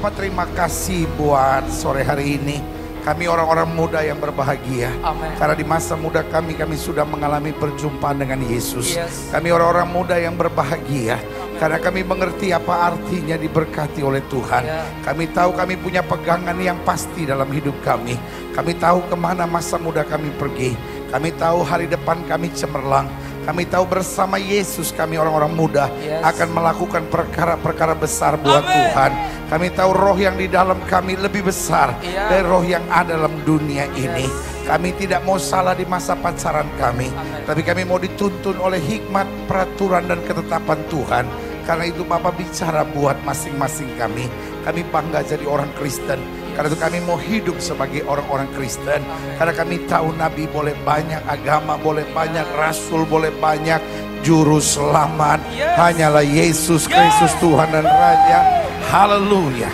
Bapak terima kasih buat sore hari ini. Kami orang-orang muda yang berbahagia. Amin. Karena di masa muda kami sudah mengalami perjumpaan dengan Yesus. Yes. Kami orang-orang muda yang berbahagia. Karena kami mengerti apa artinya diberkati oleh Tuhan. Ya. Kami tahu kami punya pegangan yang pasti dalam hidup kami. Kami tahu kemana masa muda kami pergi. Kami tahu hari depan kami cemerlang. Kami tahu bersama Yesus kami orang-orang muda Yes. akan melakukan perkara-perkara besar buat Amin. Tuhan. Kami tahu roh yang di dalam kami lebih besar Iya. dari roh yang ada dalam dunia ini. Yes. Kami tidak mau salah di masa pacaran kami. Amin. Tapi kami mau dituntun oleh hikmat, peraturan dan ketetapan Tuhan. Karena itu Bapak bicara buat masing-masing kami. Kami bangga jadi orang Kristen. Karena itu kami mau hidup sebagai orang-orang Kristen. Karena kami tahu Nabi boleh banyak, agama boleh banyak, Rasul boleh banyak, Juru Selamat Yes. hanyalah Yesus Kristus Tuhan dan Raja. Haleluya.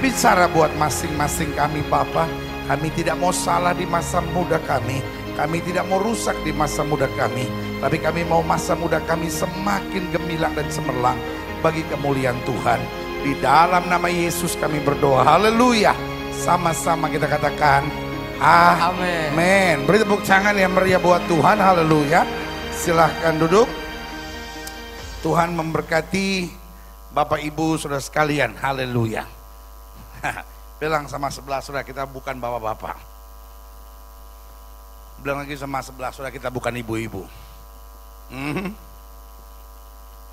Bicara buat masing-masing kami Bapa. Kami tidak mau salah di masa muda kami. Kami tidak mau rusak di masa muda kami. Tapi kami mau masa muda kami semakin gemilang dan cemerlang bagi kemuliaan Tuhan. Di dalam nama Yesus kami berdoa. Haleluya. Sama-sama kita katakan Amin. amin. Beri tepuk tangan yang meriah buat Tuhan. Haleluya. Silahkan duduk. Tuhan memberkati Bapak Ibu saudara sekalian. Haleluya. Bilang sama sebelah saudara, kita bukan bapak-bapak. Bilang lagi sama sebelah saudara, kita bukan ibu-ibu.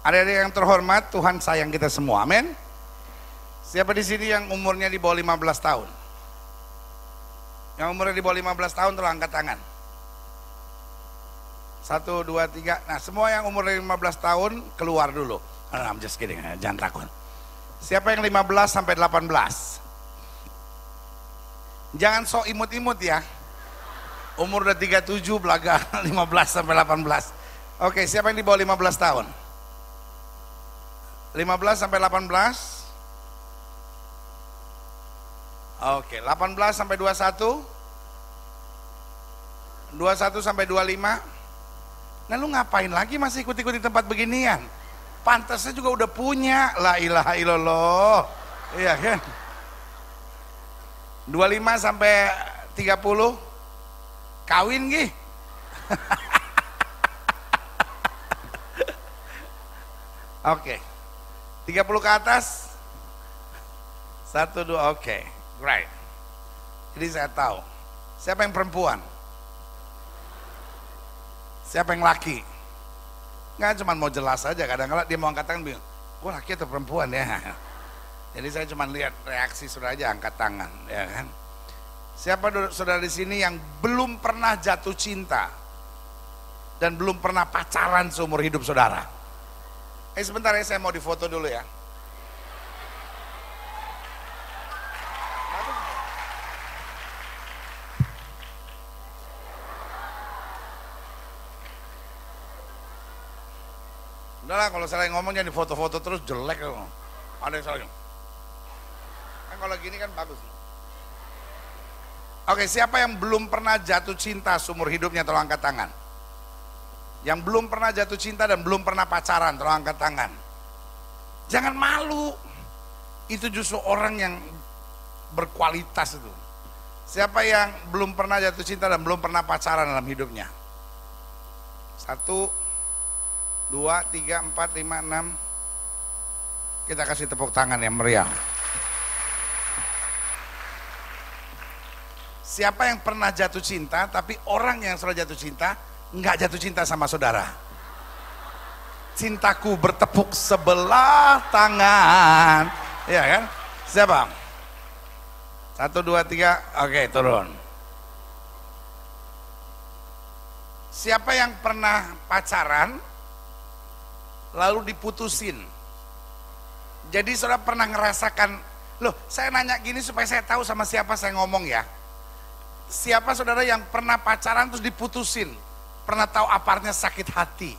Adik-adik yang terhormat, Tuhan sayang kita semua. Amin. Siapa di sini yang umurnya di bawah 15 tahun? Yang umurnya di bawah 15 tahun tolong angkat tangan. 1, 2, 3. Nah, semua yang umurnya 15 tahun keluar dulu. I'm just kidding, jangan takut. Siapa yang 15 sampai 18? Jangan sok imut-imut ya. Umur udah 37 belaga 15 sampai 18. Oke, siapa yang di bawah 15 tahun? 15 sampai 18? Oke, 18 sampai 21? 21 sampai 25? Nah lu ngapain lagi masih ikut-ikut di tempat beginian? Pantasnya juga udah punya. La ilaha illallah. Iya kan? 25 sampai 30? Kawin gih. Oke. 30 ke atas? 1, 2, oke. Great. Jadi saya tahu. Siapa yang perempuan? Siapa yang laki? Nggak, cuma mau jelas aja. Kadang-kadang dia mau angkat tangan bingung. Gue laki atau perempuan ya? Jadi saya cuma lihat reaksi saudara aja angkat tangan, ya kan? Siapa saudara di sini yang belum pernah jatuh cinta dan belum pernah pacaran seumur hidup saudara? Sebentar ya, saya mau difoto dulu ya. Udahlah, kalau saya ngomong jangan difoto-foto terus, jelek. Ada yang salah. Kan kalau gini kan bagus. Oke, siapa yang belum pernah jatuh cinta seumur hidupnya, tolong angkat tangan. Yang belum pernah jatuh cinta dan belum pernah pacaran, tolong angkat tangan. Jangan malu. Itu justru orang yang berkualitas itu. Siapa yang belum pernah jatuh cinta dan belum pernah pacaran dalam hidupnya? 1, 2, 3, 4, 5, 6. Kita kasih tepuk tangan yang meriah. Siapa yang pernah jatuh cinta, tapi orang yang sudah jatuh cinta nggak jatuh cinta sama saudara? Cintaku bertepuk sebelah tangan, ya kan? Siapa? 1, 2, 3, oke, turun. Siapa yang pernah pacaran lalu diputusin? Jadi saudara pernah ngerasakan, loh saya nanya gini supaya saya tahu sama siapa saya ngomong ya. Siapa saudara yang pernah pacaran terus diputusin? Pernah tahu apa artinya sakit hati?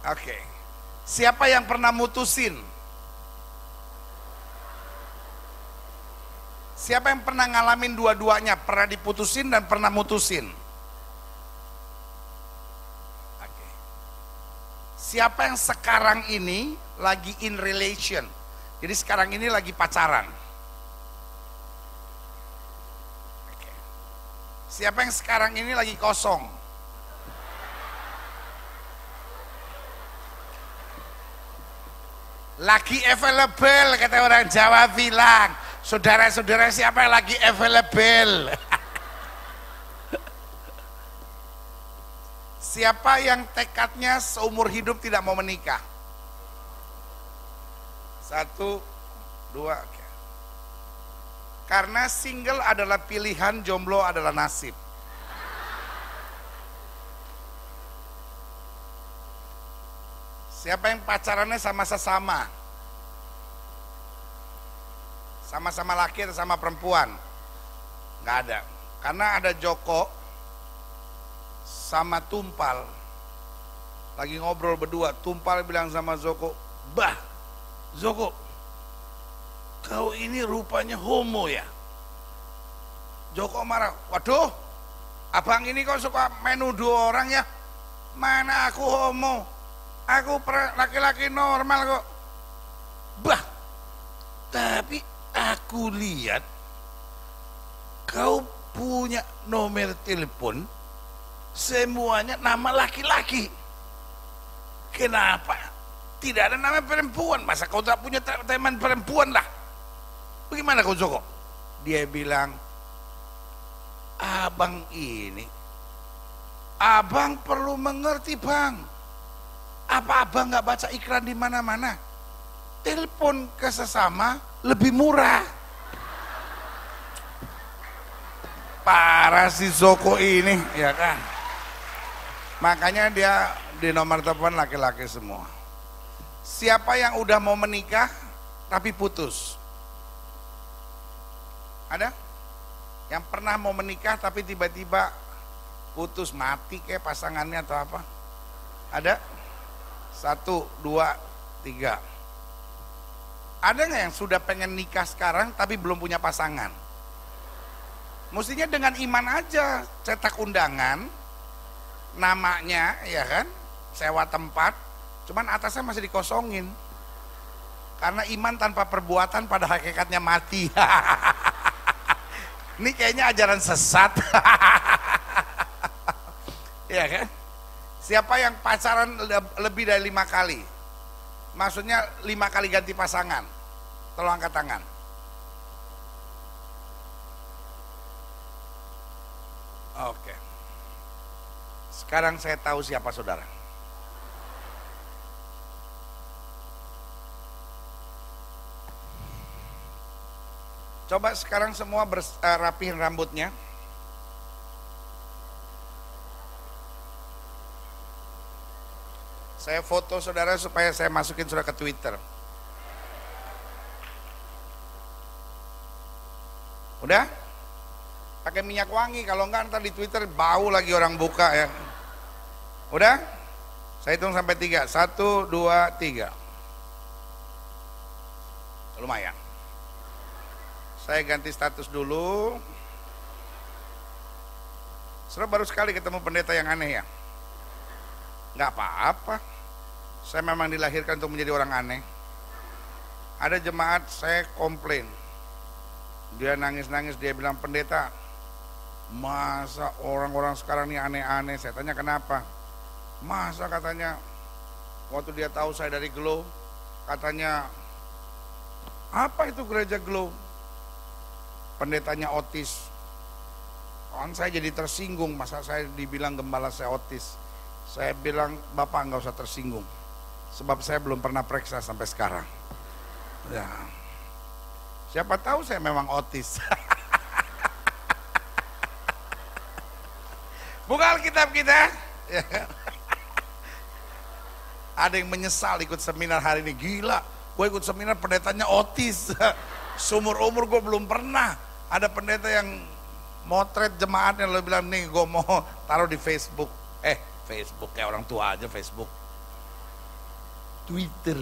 Oke. Siapa yang pernah mutusin? Siapa yang pernah ngalamin dua-duanya? Pernah diputusin dan pernah mutusin? Oke. Siapa yang sekarang ini lagi in relation? Jadi sekarang ini lagi pacaran. Oke. Siapa yang sekarang ini lagi kosong? Lagi available, kata orang Jawa bilang. Saudara-saudara, siapa yang lagi available? Siapa yang tekadnya seumur hidup tidak mau menikah? 1, 2. Karena single adalah pilihan, jomblo adalah nasib. Siapa yang pacarannya sama sesama? Sama-sama laki atau sama perempuan? Nggak ada. Karena ada Joko sama Tumpal lagi ngobrol berdua. Tumpal bilang sama Joko, "Bah, Joko, kau ini rupanya homo ya?" Joko marah, "Waduh, abang ini kok suka menuduh orang ya? Mana aku homo? Aku laki-laki normal kok." "Bah, tapi aku lihat kau punya nomor telepon semuanya nama laki-laki. Kenapa tidak ada nama perempuan? Masa kau tak punya teman perempuan lah? Bagaimana kau Joko?" Dia bilang, "Abang ini, abang perlu mengerti bang. Apa abang nggak baca iklan di mana-mana? Telepon ke sesama lebih murah." Parah si Joko ini, ya kan? Makanya dia di nomor telepon laki-laki semua. Siapa yang udah mau menikah tapi putus? Ada? Yang pernah mau menikah tapi tiba-tiba putus, mati kayak pasangannya atau apa? Ada? 1, 2, 3. Ada nggak yang sudah pengen nikah sekarang tapi belum punya pasangan? Mestinya dengan iman aja, cetak undangan, namanya ya kan, sewa tempat, cuman atasnya masih dikosongin. Karena iman tanpa perbuatan pada hakikatnya mati. Ini kayaknya ajaran sesat. Ya kan? Siapa yang pacaran lebih dari 5 kali? Maksudnya 5 kali ganti pasangan? Tolong angkat tangan. Oke. Sekarang saya tahu siapa saudara. Coba sekarang semua rapihin rambutnya. Saya foto saudara supaya saya masukin saudara ke Twitter. Udah? Pakai minyak wangi, kalau enggak ntar di Twitter bau lagi orang buka ya. Udah? Saya hitung sampai 3. 1, 2, 3. Lumayan. Saya ganti status dulu. Saudara baru sekali ketemu pendeta yang aneh ya? Nggak apa-apa. Saya memang dilahirkan untuk menjadi orang aneh. Ada jemaat saya komplain. Dia nangis-nangis, dia bilang, "Pendeta, masa orang-orang sekarang ini aneh-aneh?" Saya tanya kenapa. "Masa," katanya, waktu dia tahu saya dari Glow, katanya, "Apa itu gereja Glow? Pendetanya otis." Kan saya jadi tersinggung, masa saya dibilang gembala saya otis. Saya bilang, "Bapak nggak usah tersinggung, sebab saya belum pernah periksa sampai sekarang." Ya, siapa tahu saya memang otis. Buka Alkitab kita. Ada yang menyesal ikut seminar hari ini. Gila, gue ikut seminar pendetanya otis. Seumur-umur gue belum pernah ada pendeta yang motret jemaatnya, lo bilang, "Nih gue mau taruh di Facebook." Facebook kayak orang tua aja, Facebook. Twitter.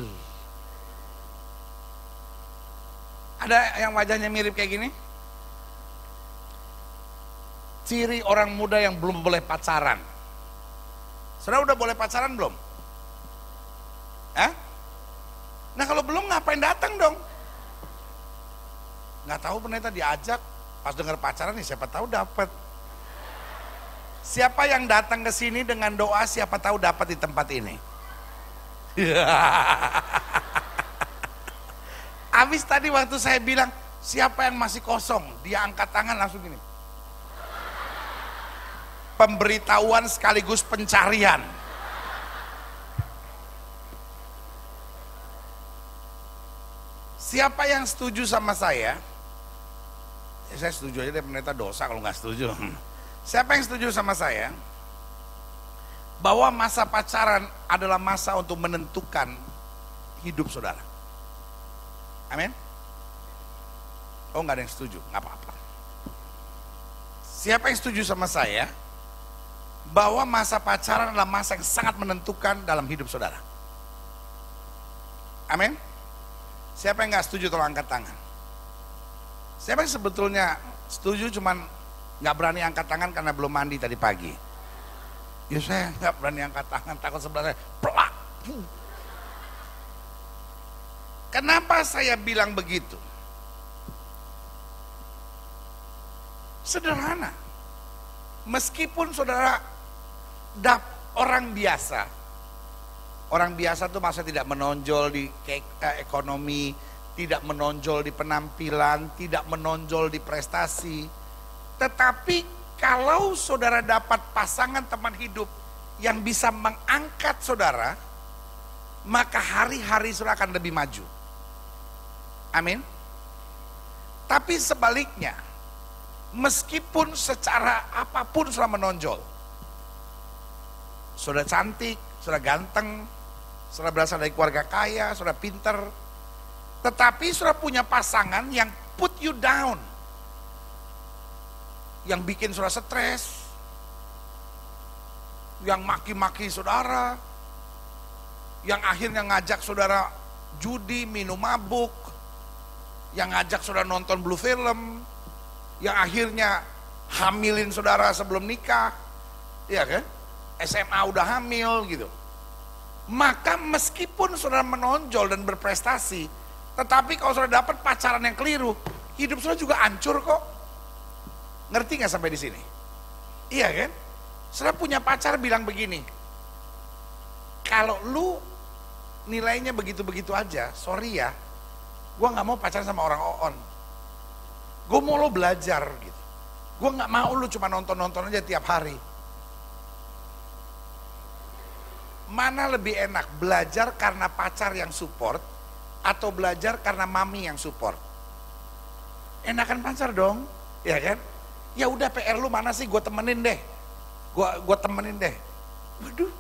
Ada yang wajahnya mirip kayak gini? Ciri orang muda yang belum boleh pacaran. Saudara udah boleh pacaran belum? Hah? Nah kalau belum ngapain datang dong? Nggak tahu, ternyata diajak, pas dengar pacaran nih siapa tahu dapat. Siapa yang datang ke sini dengan doa siapa tahu dapat di tempat ini. Habis tadi waktu saya bilang siapa yang masih kosong, dia angkat tangan langsung gini. Pemberitahuan sekaligus pencarian. Siapa yang setuju sama saya? Saya setuju aja deh, pendeta dosa kalau nggak setuju. Siapa yang setuju sama saya bahwa masa pacaran adalah masa untuk menentukan hidup saudara? Amin. Oh, nggak ada yang setuju, nggak apa-apa. Siapa yang setuju sama saya bahwa masa pacaran adalah masa yang sangat menentukan dalam hidup saudara? Amin. Siapa yang nggak setuju tolong angkat tangan. Siapa yang sebetulnya setuju cuman nggak berani angkat tangan karena belum mandi tadi pagi? Ya saya nggak berani angkat tangan, takut sebelah saya plak. Kenapa saya bilang begitu? Sederhana. Meskipun saudara orang biasa tuh masa tidak menonjol di ekonomi, tidak menonjol di penampilan, tidak menonjol di prestasi. Tetapi kalau saudara dapat pasangan teman hidup yang bisa mengangkat saudara, maka hari-hari saudara akan lebih maju. Amin. Tapi sebaliknya, meskipun secara apapun saudara menonjol, saudara cantik, saudara ganteng, saudara berasal dari keluarga kaya, saudara pinter, tetapi saudara punya pasangan yang put you down, yang bikin saudara stres, yang maki-maki saudara, yang akhirnya ngajak saudara judi, minum mabuk, yang ngajak saudara nonton blue film, yang akhirnya hamilin saudara sebelum nikah, ya kan? SMA udah hamil gitu. Maka meskipun saudara menonjol dan berprestasi, tetapi kalau saudara dapat pacaran yang keliru, hidup saudara juga hancur kok. Ngerti nggak sampai di sini? Iya kan? Saudara punya pacar bilang begini, kalau lu nilainya begitu-begitu aja, sorry ya, gue nggak mau pacaran sama orang on. Gue mau lo belajar gitu. Gue nggak mau lu cuma nonton-nonton aja tiap hari. Mana lebih enak, belajar karena pacar yang support atau belajar karena mami yang support? Enakan pacar dong, ya kan? Ya udah PR lu mana sih, gue temenin deh. Gue temenin deh. Waduh.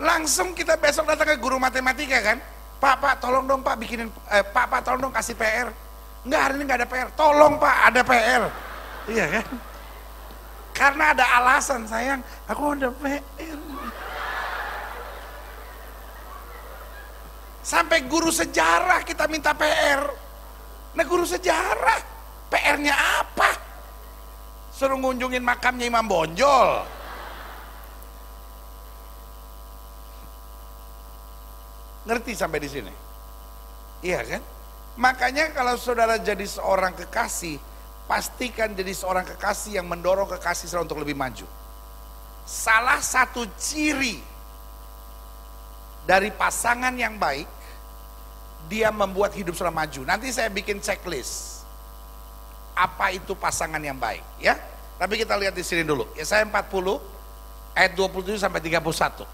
Langsung kita besok datang ke guru matematika kan? Pak, tolong dong Pak bikinin, Pak, tolong dong kasih PR. Enggak, hari ini enggak ada PR. Tolong Pak, ada PR. Iya kan? Karena ada alasan, sayang, aku ada PR. Sampai guru sejarah kita minta PR. Nah guru sejarah, PR-nya apa? Suruh ngunjungin makamnya Imam Bonjol. Ngerti sampai di sini? Iya kan? Makanya kalau saudara jadi seorang kekasih, pastikan jadi seorang kekasih yang mendorong kekasih saudara untuk lebih maju. Salah satu ciri dari pasangan yang baik, dia membuat hidup saudara maju. Nanti saya bikin checklist apa itu pasangan yang baik, ya. Tapi kita lihat di sini dulu. Yesaya 40 ayat 27 sampai 31.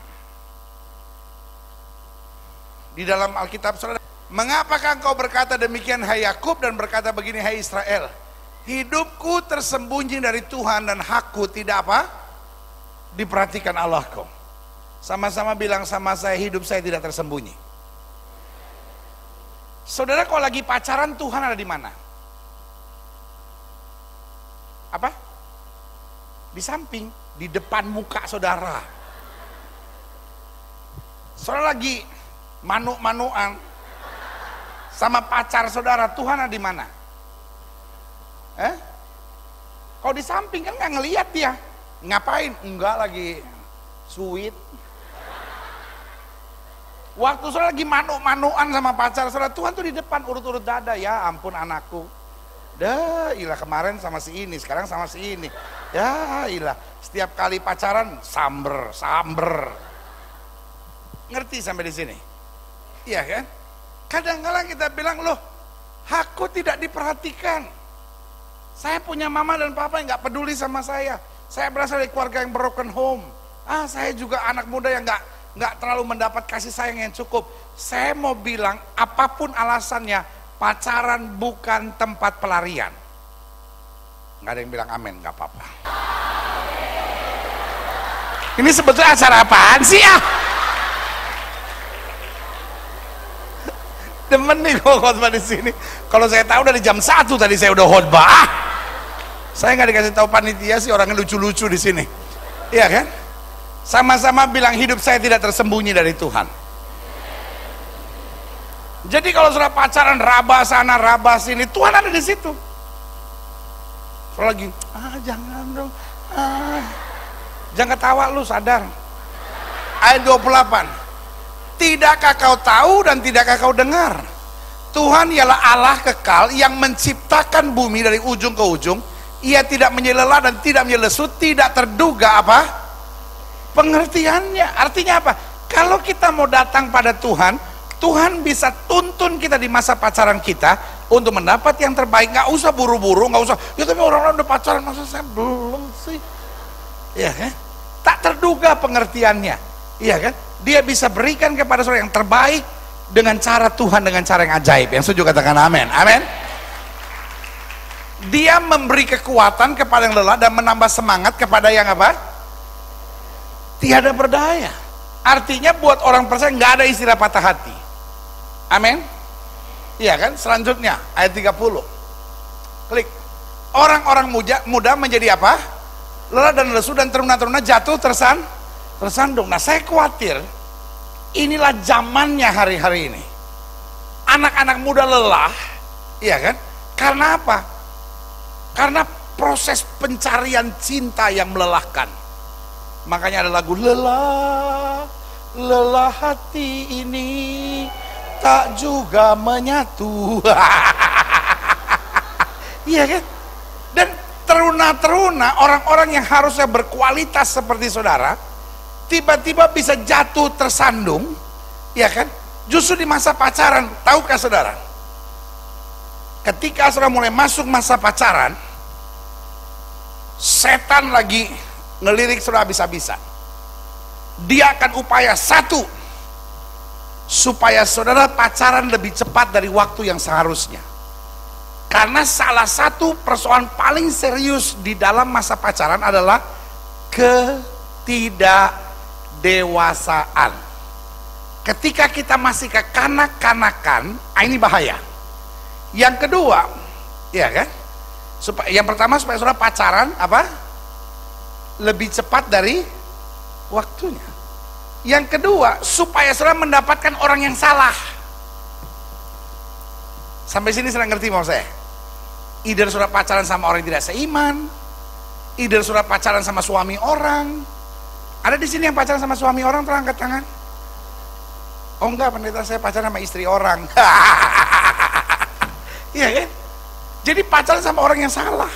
Di dalam Alkitab saudara, mengapakah engkau berkata demikian hai Yakub dan berkata begini hai Israel? Hidupku tersembunyi dari Tuhan dan hakku tidak apa? Diperhatikan Allahku. Sama-sama bilang sama saya, hidup saya tidak tersembunyi. Saudara kalau lagi pacaran, Tuhan ada di mana? Apa? Di samping, di depan muka saudara. Saudara lagi manuk-manukan sama pacar saudara, Tuhan ada di mana? Kalau di samping kan nggak ngelihat dia. Ngapain? Enggak, lagi Sweet. Waktu saudara lagi manu-manuan sama pacar saudara, Tuhan tuh di depan urut-urut dada. Ya ampun anakku. Dah ilah kemarin sama si ini, sekarang sama si ini. Ya ilah, setiap kali pacaran samber. Ngerti sampai di sini? Iya kan? Kadang-kadang kita bilang, loh, aku tidak diperhatikan. Saya punya mama dan papa yang nggak peduli sama saya. Saya berasal dari keluarga yang broken home. Saya juga anak muda yang nggak terlalu mendapat kasih sayang yang cukup. Saya mau bilang, apapun alasannya, pacaran bukan tempat pelarian. Nggak ada yang bilang amin, nggak apa-apa. Ini sebetulnya acara apaan sih ya? Demen nih gue khotbah di sini. Kalau saya tahu dari jam 1 tadi saya udah khotbah. Saya nggak dikasih tahu panitia sih, orangnya lucu-lucu di sini. Iya kan? Sama-sama bilang hidup saya tidak tersembunyi dari Tuhan. Jadi kalau sudah pacaran raba sana raba sini, Tuhan ada di situ. Kalau lagi, jangan dong. Jangan ketawa lu, sadar. Ayat 28. Tidakkah kau tahu dan tidakkah kau dengar? Tuhan ialah Allah kekal yang menciptakan bumi dari ujung ke ujung. Ia tidak menyelela dan tidak menyelesut, tidak terduga apa? Pengertiannya. Artinya apa? Kalau kita mau datang pada Tuhan, Tuhan bisa tuntun kita di masa pacaran kita untuk mendapat yang terbaik. Nggak usah buru-buru, nggak usah. Ya tapi orang-orang udah pacaran, masa saya belum sih? Iya kan? Tak terduga pengertiannya. Iya kan? Dia bisa berikan kepada saudara yang terbaik dengan cara Tuhan, dengan cara yang ajaib. Yang setuju katakan amin. Amin. Dia memberi kekuatan kepada yang lelah dan menambah semangat kepada yang apa? Tiada berdaya. Artinya buat orang percaya nggak ada istilah patah hati. Amin. Iya kan? Selanjutnya ayat 30. Klik. Orang-orang muda menjadi apa? Lelah dan lesu dan teruna-teruna jatuh tersandung. Nah, saya khawatir inilah zamannya hari-hari ini. Anak-anak muda lelah, iya kan? Karena apa? Karena proses pencarian cinta yang melelahkan. Makanya ada lagu lelah hati ini tak juga menyatu. Iya kan? Dan teruna-teruna orang-orang yang harusnya berkualitas seperti saudara tiba-tiba bisa jatuh tersandung, ya kan? Justru di masa pacaran. Tahukah saudara, ketika saudara mulai masuk masa pacaran, setan lagi ngelirik saudara habis-habisan. Dia akan upaya satu, supaya saudara pacaran lebih cepat dari waktu yang seharusnya. Karena salah satu persoalan paling serius di dalam masa pacaran adalah ketidakdewasaan. Ketika kita masih kekanak-kanakan, ini bahaya. Yang kedua, ya kan? Yang pertama supaya saudara pacaran apa? Lebih cepat dari waktunya. Yang kedua, supaya saudara mendapatkan orang yang salah. Sampai sini saudara ngerti mau saya? Either saudara pacaran sama orang yang tidak seiman, either saudara pacaran sama suami orang. Ada di sini yang pacaran sama suami orang, tolong angkat tangan. Oh enggak, pendeta, saya pacaran sama istri orang. Iya kan? Jadi pacaran sama orang yang salah,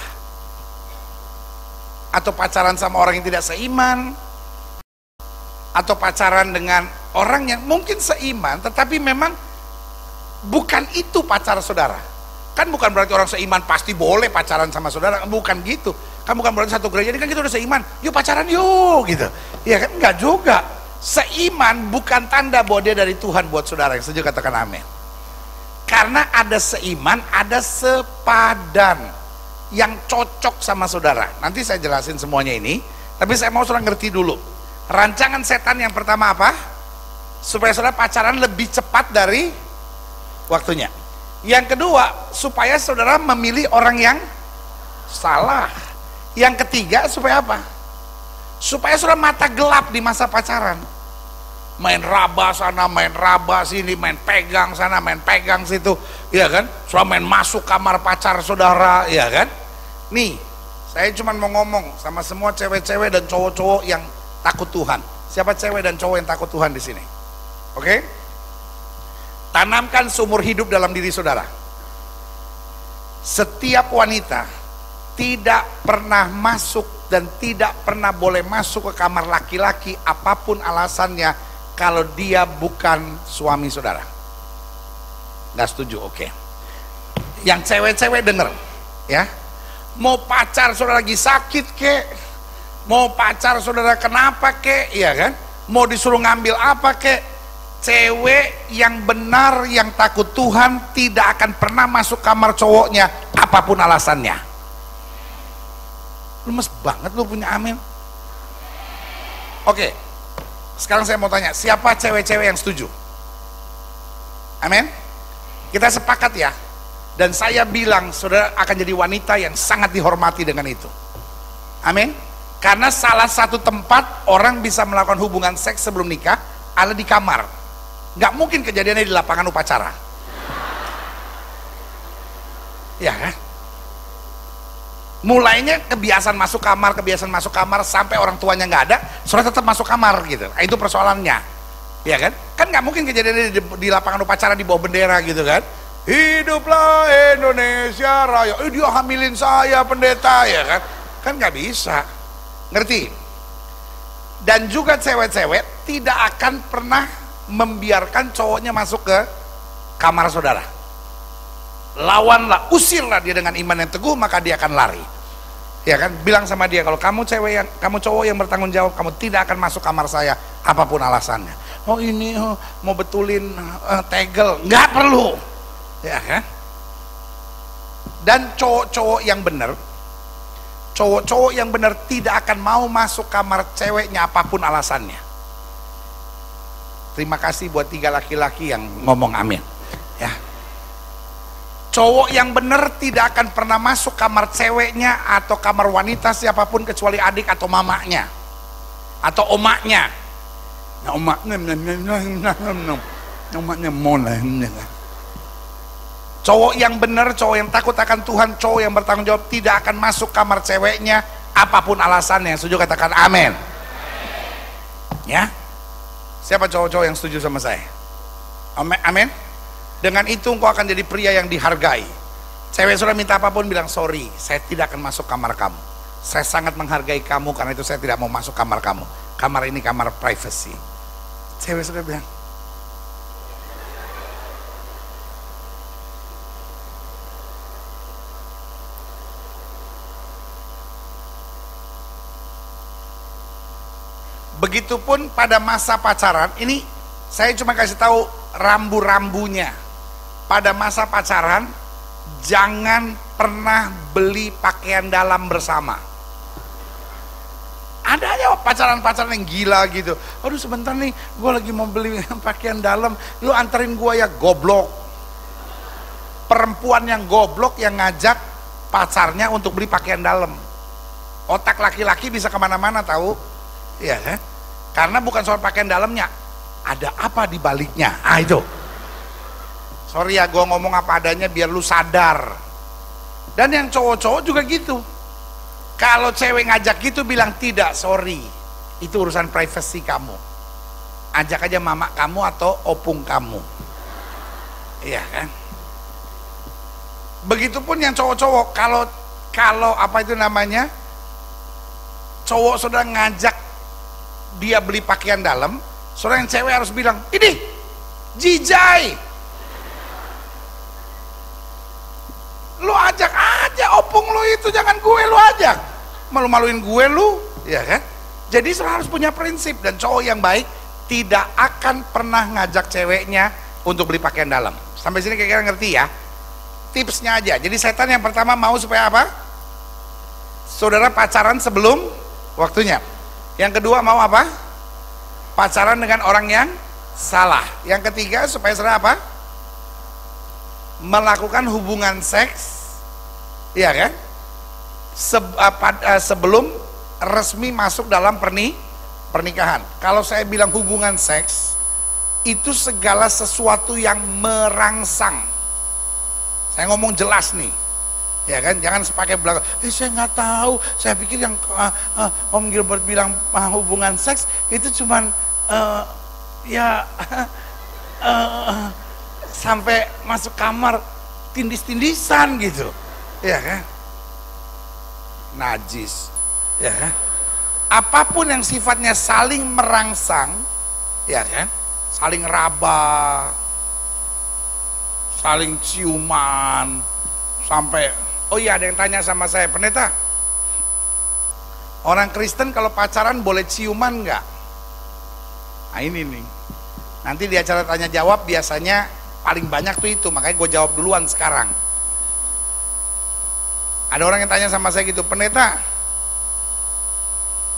atau pacaran sama orang yang tidak seiman, atau pacaran dengan orang yang mungkin seiman tetapi memang bukan itu pacar saudara. Kan bukan berarti orang seiman pasti boleh pacaran sama saudara, bukan gitu. Kan bukan berarti satu gereja ini kan kita udah seiman, yuk pacaran yuk gitu. Ya kan, enggak juga. Seiman bukan tanda bahwa dia dari Tuhan buat saudara. Yang setuju katakan amin. Karena ada seiman, ada sepadan yang cocok sama saudara. Nanti saya jelasin semuanya ini, tapi saya mau saudara ngerti dulu. Rancangan setan yang pertama apa? Supaya saudara pacaran lebih cepat dari waktunya. Yang kedua, supaya saudara memilih orang yang salah. Yang ketiga, supaya apa? Supaya saudara mata gelap di masa pacaran. Main raba sana, main raba sini, main pegang sana, main pegang situ, ya kan? Saudara main masuk kamar pacar saudara, ya kan? Nih, saya cuma mau ngomong sama semua cewek-cewek dan cowok-cowok yang takut Tuhan. Siapa cewek dan cowok yang takut Tuhan di sini? Oke? Tanamkan seumur hidup dalam diri saudara. Setiap wanita tidak pernah masuk dan tidak pernah boleh masuk ke kamar laki-laki apapun alasannya kalau dia bukan suami saudara. Nggak setuju? Oke. Yang cewek-cewek denger ya, mau pacar saudara lagi sakit kek, mau pacar saudara kenapa kek, iya kan, mau disuruh ngambil apa kek, cewek yang benar yang takut Tuhan tidak akan pernah masuk kamar cowoknya apapun alasannya. Lemes banget lu punya amin. Oke, sekarang saya mau tanya, siapa cewek-cewek yang setuju? Amin. Kita sepakat ya. Dan saya bilang saudara akan jadi wanita yang sangat dihormati dengan itu. Amin. Karena salah satu tempat orang bisa melakukan hubungan seks sebelum nikah adalah di kamar. Nggak mungkin kejadiannya di lapangan upacara. Ya kan? Mulainya kebiasaan masuk kamar sampai orang tuanya nggak ada, saudara tetap masuk kamar gitu. Nah, itu persoalannya. Ya kan? Kan nggak mungkin kejadiannya di lapangan upacara di bawah bendera gitu kan. Hiduplah Indonesia Raya. Dia hamilin saya pendeta, ya kan? Kan nggak bisa. Ngerti? Dan juga cewek-cewek tidak akan pernah membiarkan cowoknya masuk ke kamar saudara. Lawanlah, usirlah dia dengan iman yang teguh, maka dia akan lari. Ya kan? Bilang sama dia, kalau kamu cowok yang bertanggung jawab, kamu tidak akan masuk kamar saya apapun alasannya. Oh ini mau betulin tegel, nggak perlu. Ya kan? Dan cowok-cowok yang benar tidak akan mau masuk kamar ceweknya apapun alasannya. Terima kasih buat 3 laki-laki yang ngomong amin ya. Cowok yang benar tidak akan pernah masuk kamar ceweknya atau kamar wanita siapapun kecuali adik atau mamanya atau omaknya. Nah, omaknya mulai. Cowok yang benar, cowok yang takut akan Tuhan, cowok yang bertanggung jawab tidak akan masuk kamar ceweknya apapun alasannya. Setuju katakan amin. Ya. Siapa cowok-cowok yang setuju sama saya? Amin. Dengan itu engkau akan jadi pria yang dihargai. Cewek sudah minta apapun bilang sorry, saya tidak akan masuk kamar kamu. Saya sangat menghargai kamu, karena itu saya tidak mau masuk kamar kamu. Kamar ini kamar privacy. Cewek sudah bilang, begitupun pada masa pacaran. Ini saya cuma kasih tahu rambu-rambunya. Pada masa pacaran jangan pernah beli pakaian dalam bersama. Ada aja pacaran-pacaran yang gila gitu. Aduh sebentar nih, gue lagi mau beli pakaian dalam, lu anterin gue ya. Goblok. Perempuan yang goblok yang ngajak pacarnya untuk beli pakaian dalam. Otak laki-laki bisa kemana-mana tahu. Iya kan? Karena bukan soal pakaian dalamnya, ada apa di baliknya. Ah itu. Sorry ya, gue ngomong apa adanya biar lu sadar. Dan yang cowok-cowok juga gitu. Kalau cewek ngajak gitu bilang tidak, sorry, itu urusan privasi kamu. Ajak aja mama kamu atau opung kamu. Iya kan? Begitupun yang cowok-cowok, kalau apa itu namanya, cowok sudah ngajak dia beli pakaian dalam, saudara yang cewek harus bilang, ini jijai, lu ajak aja opung lu itu, jangan gue lu ajak, malu-maluin gue lu, ya kan? Jadi saudara harus punya prinsip. Dan cowok yang baik tidak akan pernah ngajak ceweknya untuk beli pakaian dalam. Sampai sini kira-kira ngerti ya? Tipsnya aja. Jadi setan yang pertama mau supaya apa? Saudara pacaran sebelum waktunya. Yang kedua mau apa? Pacaran dengan orang yang salah. Yang ketiga supaya saudara apa? Melakukan hubungan seks, iya kan? Sebelum resmi masuk dalam pernikahan. Kalau saya bilang hubungan seks, itu segala sesuatu yang merangsang. Saya ngomong jelas nih, Ya kan, jangan pakai belakang. Saya nggak tahu. Saya pikir yang Om Gilbert bilang hubungan seks itu cuman ya sampai masuk kamar tindis-tindisan gitu, ya kan? Najis, ya kan? Apapun yang sifatnya saling merangsang, ya kan? Saling raba, saling ciuman, sampai oh iya ada yang tanya sama saya, pendeta, orang Kristen kalau pacaran boleh ciuman nggak? Nah ini nih, nanti di acara tanya jawab biasanya paling banyak tuh itu, makanya gue jawab duluan sekarang. Ada orang yang tanya sama saya gitu, pendeta,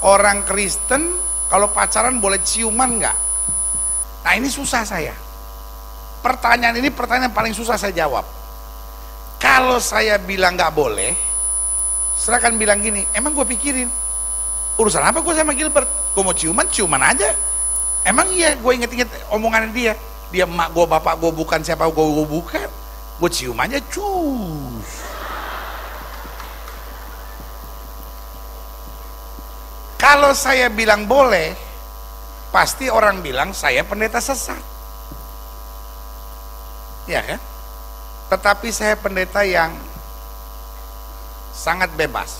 orang Kristen kalau pacaran boleh ciuman nggak? Nah ini susah saya. Pertanyaan ini pertanyaan paling susah saya jawab. Kalau saya bilang nggak boleh, silakan bilang gini, emang gue pikirin urusan apa gue sama Gilbert? Gue mau ciuman, ciuman aja. Emang iya gue inget-inget omongannya dia emak gue, bapak gue bukan, siapa gue bukan, gue cium aja cus. Kalau saya bilang boleh, pasti orang bilang saya pendeta sesat, ya kan? Tetapi saya pendeta yang sangat bebas.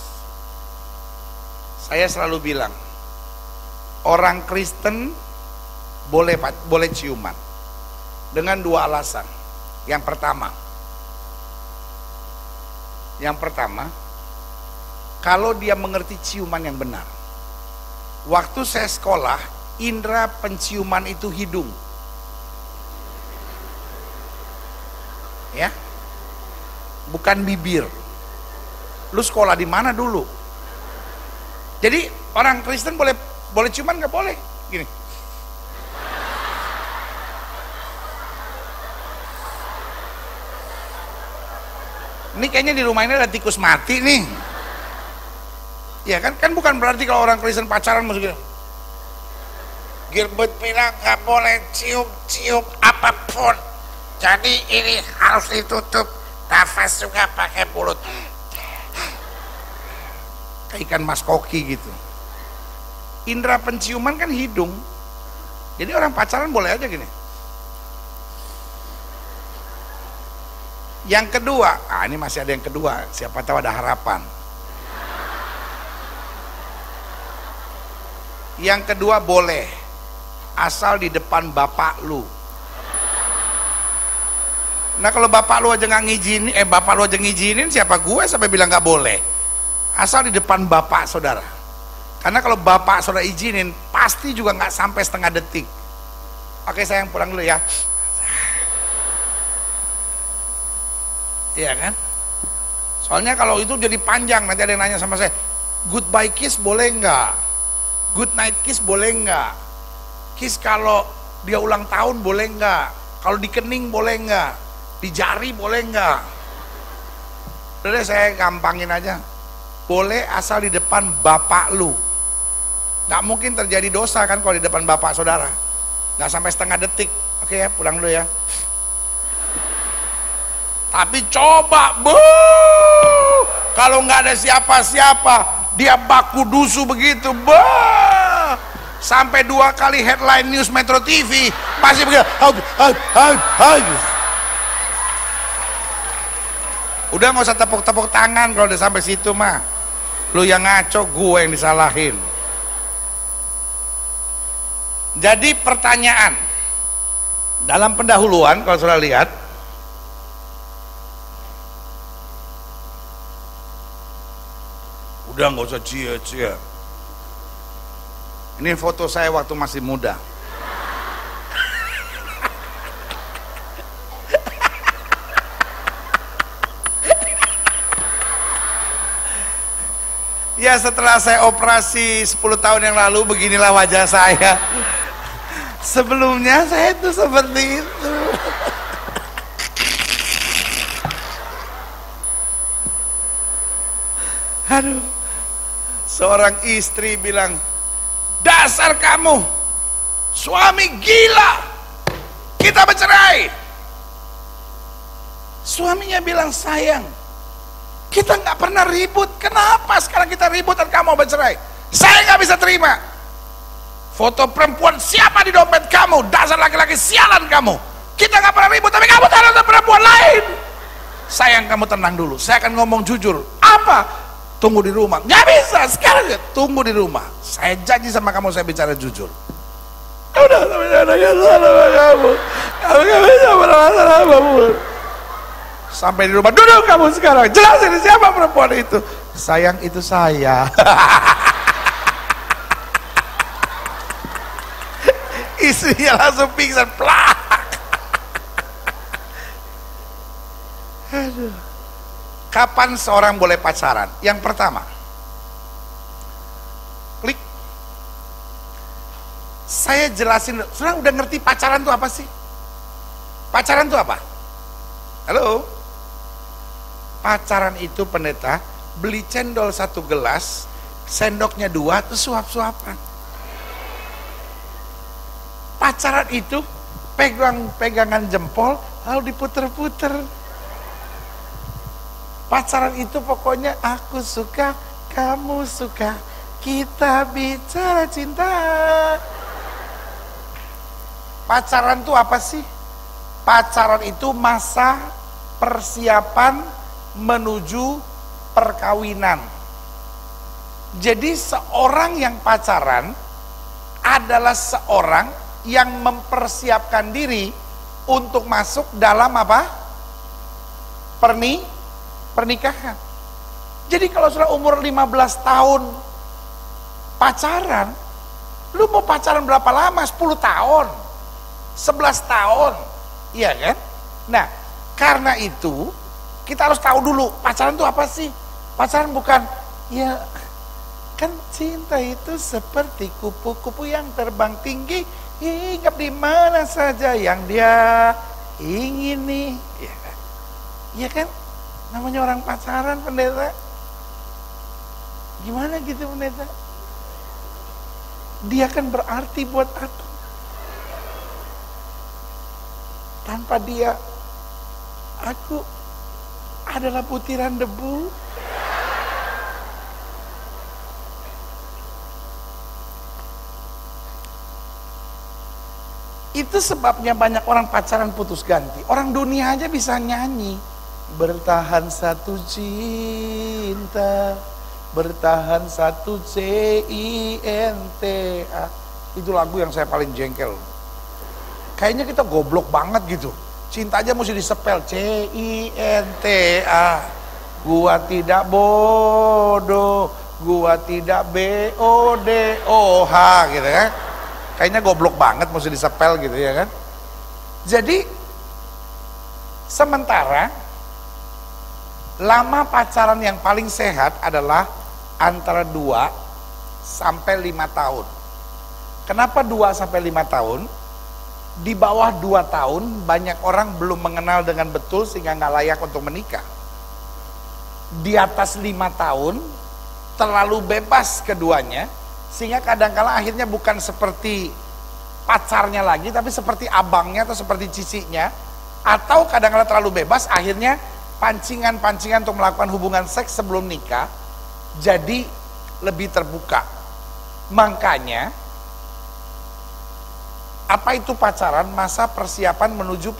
Saya selalu bilang, orang Kristen boleh ciuman dengan dua alasan. Yang pertama, kalau dia mengerti ciuman yang benar. Waktu saya sekolah, indera penciuman itu hidung. Ya, bukan bibir. Lu sekolah di mana dulu? Jadi orang Kristen boleh ciuman nggak boleh? Gini. Ini kayaknya di rumah ini ada tikus mati nih. Ya kan bukan berarti kalau orang Kristen pacaran masuk gitu. Gilbert bilang nggak boleh cium apapun. Jadi ini harus ditutup, nafas juga pakai mulut. Kayak ikan mas koki gitu. Indra penciuman kan hidung. Jadi orang pacaran boleh aja gini. Yang kedua, ini masih ada yang kedua, siapa tahu ada harapan. Yang kedua boleh, asal di depan bapak lu. Nah kalau bapak lu aja nggak ngizinin, bapak lu aja ngizinin, siapa gue sampai bilang nggak boleh? Asal di depan bapak saudara. Karena kalau bapak saudara izinin, pasti juga nggak sampai setengah detik. Oke sayang, pulang dulu ya. Iya kan? Soalnya kalau itu jadi panjang, nanti ada yang nanya sama saya, goodbye kiss boleh nggak? Good night kiss boleh nggak? Kiss kalau dia ulang tahun boleh nggak? Kalau di kening boleh nggak? Di jari boleh nggak? Udah saya gampangin aja, boleh asal di depan bapak lu. Nggak mungkin terjadi dosa kan kalau di depan bapak saudara, nggak sampai setengah detik. Oke ya, pulang dulu ya. Tapi coba kalau nggak ada siapa-siapa, dia baku dusu begitu, sampai 2 kali headline news Metro TV masih begitu. Udah nggak usah tepuk-tepuk tangan kalau udah sampai situ mah. Lu yang ngaco, gue yang disalahin. Jadi pertanyaan dalam pendahuluan kalau saudara lihat, udah nggak usah cia-cia. Ini foto saya waktu masih muda. Ya setelah saya operasi 10 tahun yang lalu, beginilah wajah saya. Sebelumnya saya itu seperti itu. Aduh. Seorang istri bilang, dasar kamu suami gila, kita bercerai. Suaminya bilang, sayang, Kita nggak pernah ribut. Kenapa sekarang kita ribut dan kamu mau bercerai? Saya nggak bisa terima. Foto perempuan siapa di dompet kamu? Dasar laki-laki sialan kamu. Kita nggak pernah ribut, tapi kamu taruh ke perempuan lain. Sayang, kamu tenang dulu. Saya akan ngomong jujur. Apa? Tunggu di rumah. Nggak bisa. Sekarang tunggu di rumah. Saya janji sama kamu, saya bicara jujur. Udah, sama kamu. Kamu nggak bisa bermasalah apapun. Sampai di rumah, duduk kamu sekarang. Jelasin siapa perempuan itu. Sayang, itu saya. Istrinya langsung pingsan, plak. Aduh. Kapan seorang boleh pacaran? Yang pertama, klik. Saya jelasin, sudah udah ngerti pacaran itu apa sih? Pacaran itu apa? Halo? Pacaran itu, pendeta, beli cendol 1 gelas, sendoknya 2, terus suap-suapan. Pacaran itu pegangan jempol lalu diputer-puter. Pacaran itu pokoknya aku suka, kamu suka, kita bicara cinta. Pacaran itu apa sih? Pacaran itu masa persiapan menuju perkawinan. Jadi seorang yang pacaran adalah seorang yang mempersiapkan diri untuk masuk dalam apa? Pernikahan. Jadi kalau sudah umur 15 tahun pacaran, lu mau pacaran berapa lama? 10 tahun, 11 tahun, iya kan? Nah, karena itu kita harus tahu dulu pacaran itu apa sih? Pacaran bukan, ya kan cinta itu seperti kupu-kupu yang terbang tinggi, hinggap di mana saja yang dia ingini. Ya kan? Namanya orang pacaran, pendeta. Gimana gitu, pendeta? Dia kan berarti buat aku. Tanpa dia, aku adalah butiran debu. Itu sebabnya banyak orang pacaran putus ganti. Orang dunia aja bisa nyanyi. Bertahan satu cinta, bertahan satu cinta. Itu lagu yang saya paling jengkel. Kayaknya kita goblok banget gitu. Cinta aja mesti disepel cinta. Gua tidak bodoh, gua tidak bodoh gitu kan. Kayaknya goblok banget mesti disepel gitu ya kan. Jadi sementara lama pacaran yang paling sehat adalah antara 2 sampai 5 tahun. Kenapa 2 sampai 5 tahun? Di bawah 2 tahun banyak orang belum mengenal dengan betul sehingga nggak layak untuk menikah. Di atas 5 tahun terlalu bebas keduanya, sehingga kadang-kala akhirnya bukan seperti pacarnya lagi, tapi seperti abangnya atau seperti cicinya, atau kadang-kala terlalu bebas, akhirnya pancingan-pancingan untuk melakukan hubungan seks sebelum nikah jadi lebih terbuka. Makanya apa itu pacaran? Masa persiapan menuju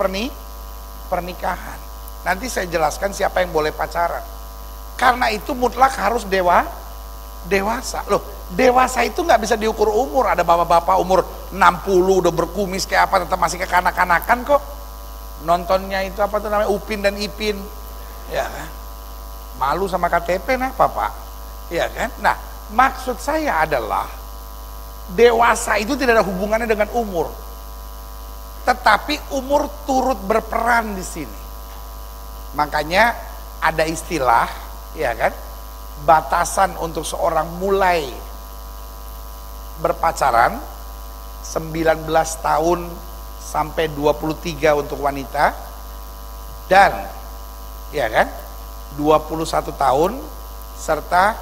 pernikahan. Nanti saya jelaskan siapa yang boleh pacaran. Karena itu mutlak harus dewasa. Loh, dewasa itu nggak bisa diukur umur. Ada bapak-bapak umur 60 udah berkumis kayak apa, tetap masih kekanak-kanakan kok. Nontonnya itu apa tuh namanya, Upin dan Ipin, ya kan? Malu sama KTP nah Pak, ya kan? Nah, maksud saya adalah dewasa itu tidak ada hubungannya dengan umur, tetapi umur turut berperan di sini. Makanya ada istilah, ya kan? Batasan untuk seorang mulai berpacaran 19 tahun sampai 23 untuk wanita, dan ya kan 21 tahun serta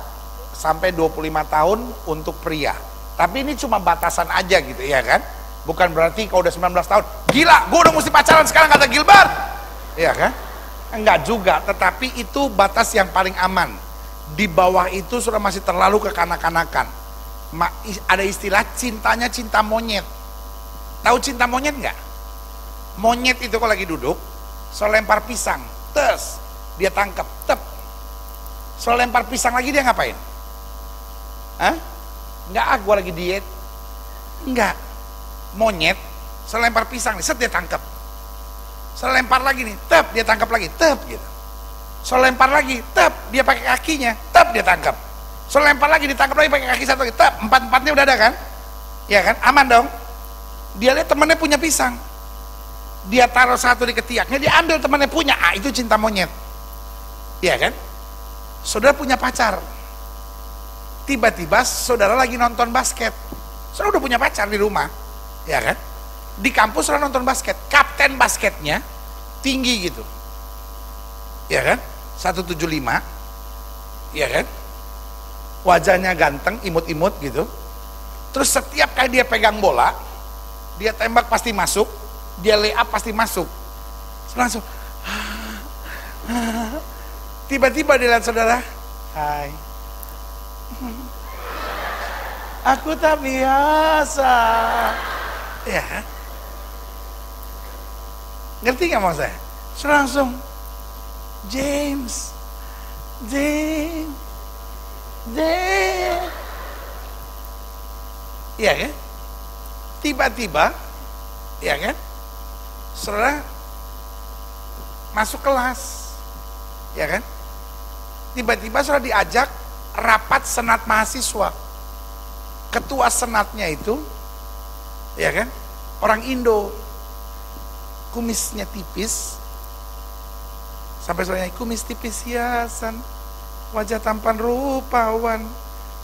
sampai 25 tahun untuk pria. Tapi ini cuma batasan aja gitu ya kan. Bukan berarti kalau udah 19 tahun, gila gue udah mesti pacaran sekarang kata Gilbert, ya kan. Enggak juga, tetapi itu batas yang paling aman. Di bawah itu sudah masih terlalu kekanak-kanakan. Ada istilah cintanya cinta monyet. Tahu cinta monyet enggak? Monyet itu kalau lagi duduk, so lempar pisang, tes, dia tangkap, tep. So lempar pisang lagi dia ngapain? Hah? Enggak, gua lagi diet. Enggak. Monyet, so lempar pisang, set dia tangkap. So lempar lagi nih, tep, dia tangkap lagi, tep gitu. So lempar lagi, tep, dia pakai kakinya, tep, dia tangkap. So lempar lagi, ditangkap lagi pakai kaki satu lagi, tep, empat-empatnya udah ada kan? Ya kan? Aman dong. Dia lihat temannya punya pisang. Dia taruh satu di ketiaknya, dia ambil temannya punya. Ah, itu cinta monyet. Iya kan? Saudara punya pacar. Tiba-tiba saudara lagi nonton basket. Saudara udah punya pacar di rumah. Ya kan? Di kampus saudara nonton basket. Kapten basketnya tinggi gitu. Ya kan? 175. Ya kan? Wajahnya ganteng, imut-imut gitu. Terus setiap kali dia pegang bola, dia tembak pasti masuk, dia lay up pasti masuk. Langsung tiba-tiba dia lihat saudara, hai, aku tak biasa. Ya, ngerti nggak mau saya? Langsung James. Iya kan? Tiba-tiba, ya kan? Saudara masuk kelas, ya kan? Tiba-tiba saudara diajak rapat senat mahasiswa. Ketua senatnya itu, ya kan? Orang Indo, kumisnya tipis, sampai saudara kumis tipis hiasan, wajah tampan rupawan,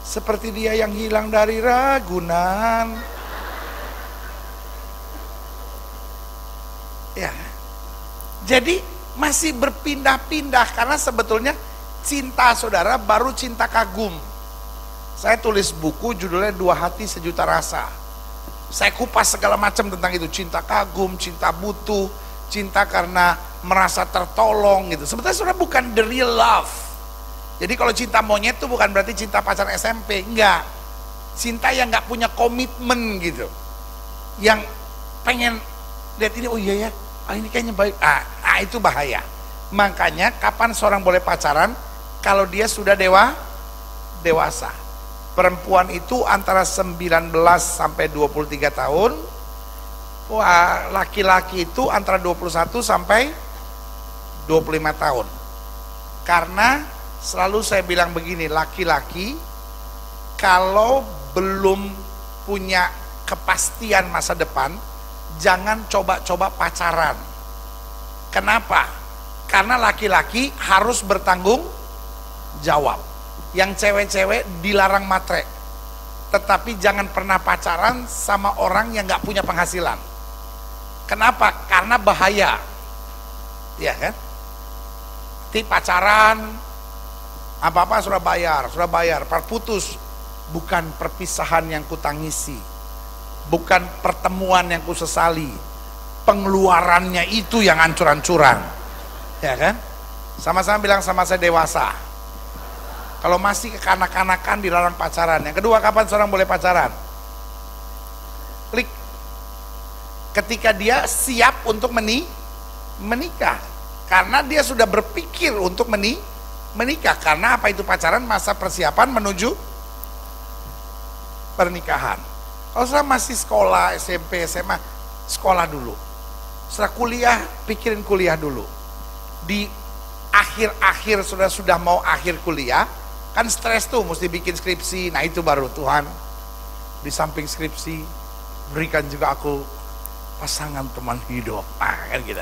seperti dia yang hilang dari Ragunan. Ya, jadi masih berpindah-pindah karena sebetulnya cinta saudara baru cinta kagum. Saya tulis buku judulnya Dua Hati Sejuta Rasa. Saya kupas segala macam tentang itu, cinta kagum, cinta butuh, cinta karena merasa tertolong gitu. Sebetulnya saudara bukan the real love. Jadi kalau cinta monyet itu bukan berarti cinta pacar SMP, enggak. Cinta yang enggak punya komitmen gitu. Yang pengen lihat ini, oh iya ya, ini kayaknya baik. Itu bahaya. Makanya kapan seorang boleh pacaran? Kalau dia sudah dewasa. Perempuan itu antara 19 sampai 23 tahun. Wah, laki-laki itu antara 21 sampai 25 tahun. Karena selalu saya bilang begini, laki-laki kalau belum punya kepastian masa depan, jangan coba-coba pacaran. Kenapa? Karena laki-laki harus bertanggung jawab. Yang cewek-cewek dilarang matre. Tetapi jangan pernah pacaran sama orang yang gak punya penghasilan. Kenapa? Karena bahaya. Ya kan? Pacaran, apa-apa sudah bayar, putus. Bukan perpisahan yang kutangisi, bukan pertemuan yang kusesali, pengeluarannya itu yang hancur-hancuran. Ya kan? Sama-sama bilang sama saya dewasa. Kalau masih kekanak-kanakan dilarang pacaran. Yang kedua, kapan seorang boleh pacaran? Klik. Ketika dia siap untuk menikah. Karena dia sudah berpikir untuk menikah. Karena apa itu pacaran? Masa persiapan menuju pernikahan. Kalau setelah masih sekolah, SMP, SMA, sekolah dulu. Setelah kuliah, pikirin kuliah dulu. Di akhir-akhir sudah mau akhir kuliah, kan stres tuh, mesti bikin skripsi. Nah itu baru Tuhan, di samping skripsi, berikan juga aku pasangan teman hidup. Kan gitu.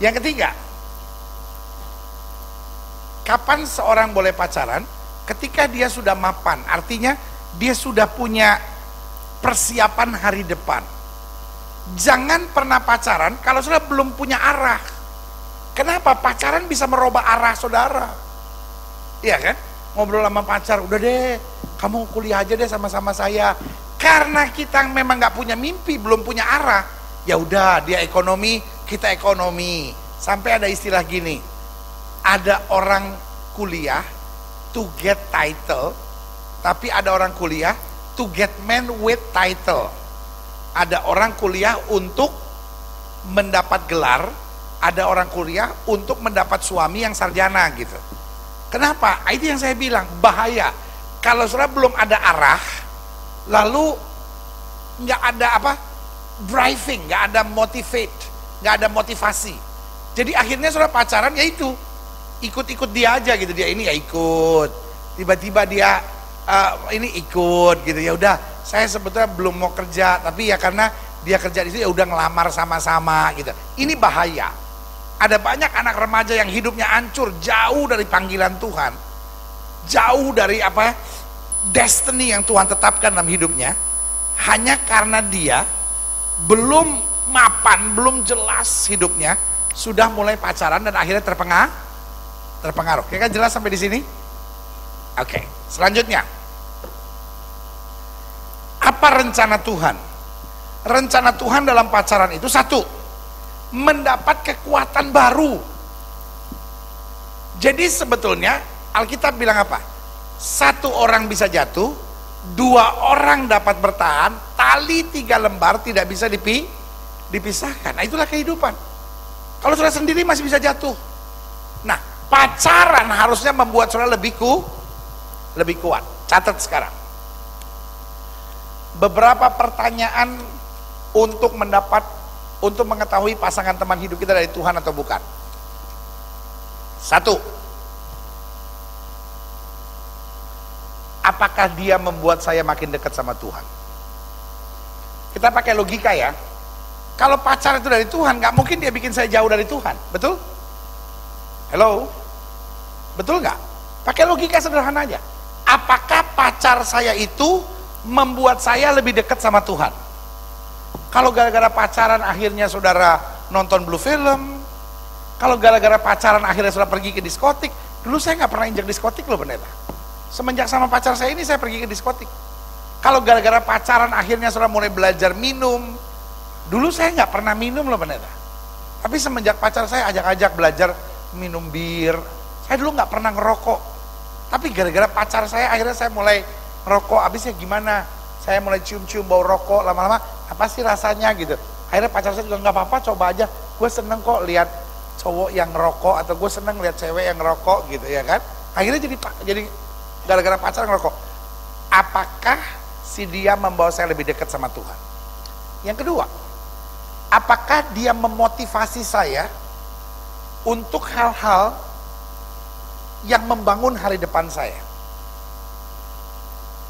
Yang ketiga, kapan seorang boleh pacaran? Ketika dia sudah mapan, artinya dia sudah punya persiapan hari depan. Jangan pernah pacaran kalau sudah belum punya arah. Kenapa? Pacaran bisa merubah arah saudara. Iya kan? Ngobrol sama pacar, udah deh, kamu kuliah aja deh sama-sama saya. Karena kita memang nggak punya mimpi, belum punya arah. Ya udah, dia ekonomi, kita ekonomi. Sampai ada istilah gini, Ada orang kuliah to get title, tapi ada orang kuliah to get man with title. Ada orang kuliah untuk mendapat gelar, ada orang kuliah untuk mendapat suami yang sarjana gitu. Kenapa? Itu yang saya bilang, bahaya. Kalau saudara belum ada arah, lalu nggak ada apa? Driving, nggak ada motivate, nggak ada motivasi. Jadi akhirnya saudara pacaran ya itu, ikut-ikut dia aja gitu. Dia ini ya ikut, tiba-tiba dia ini ikut gitu. Ya udah, saya sebetulnya belum mau kerja, tapi ya karena dia kerja di situ ya udah ngelamar sama-sama gitu. Ini bahaya. Ada banyak anak remaja yang hidupnya hancur, jauh dari panggilan Tuhan, jauh dari apa destiny yang Tuhan tetapkan dalam hidupnya, hanya karena dia belum mapan, belum jelas hidupnya, sudah mulai pacaran dan akhirnya terpengaruh. Ya kan, jelas sampai di sini? Oke, selanjutnya, apa rencana Tuhan? Rencana Tuhan dalam pacaran itu satu, mendapat kekuatan baru. Jadi sebetulnya Alkitab bilang apa? Satu orang bisa jatuh, dua orang dapat bertahan, tali 3 lembar tidak bisa dipisahkan. Nah, itulah kehidupan. Kalau saudara sendiri masih bisa jatuh. Nah, pacaran harusnya membuat saudara lebih kuat. Catat sekarang. Beberapa pertanyaan untuk mengetahui pasangan teman hidup kita dari Tuhan atau bukan. Satu, apakah dia membuat saya makin dekat sama Tuhan? Kita pakai logika ya. Kalau pacar itu dari Tuhan, nggak mungkin dia bikin saya jauh dari Tuhan, betul? Hello? Betul nggak? Pakai logika sederhana aja. Apakah pacar saya itu membuat saya lebih dekat sama Tuhan? Kalau gara-gara pacaran akhirnya saudara nonton blue film, kalau gara-gara pacaran akhirnya saudara pergi ke diskotik. Dulu saya nggak pernah injak diskotik loh pendeta. Semenjak sama pacar saya ini saya pergi ke diskotik. Kalau gara-gara pacaran akhirnya saudara mulai belajar minum. Dulu saya nggak pernah minum loh pendeta. Tapi semenjak pacar saya ajak-ajak belajar minum bir. Saya dulu nggak pernah ngerokok. Tapi gara-gara pacar saya akhirnya saya mulai ngerokok. Habisnya gimana? Saya mulai cium-cium bau rokok, lama-lama apa sih rasanya gitu. Akhirnya pacar saya juga nggak apa-apa, coba aja. Gue seneng kok lihat cowok yang ngerokok, atau gue seneng lihat cewek yang ngerokok gitu ya kan. Akhirnya jadi gara-gara pacar ngerokok. Apakah si dia membawa saya lebih dekat sama Tuhan? Yang kedua, apakah dia memotivasi saya untuk hal-hal yang membangun hari depan saya?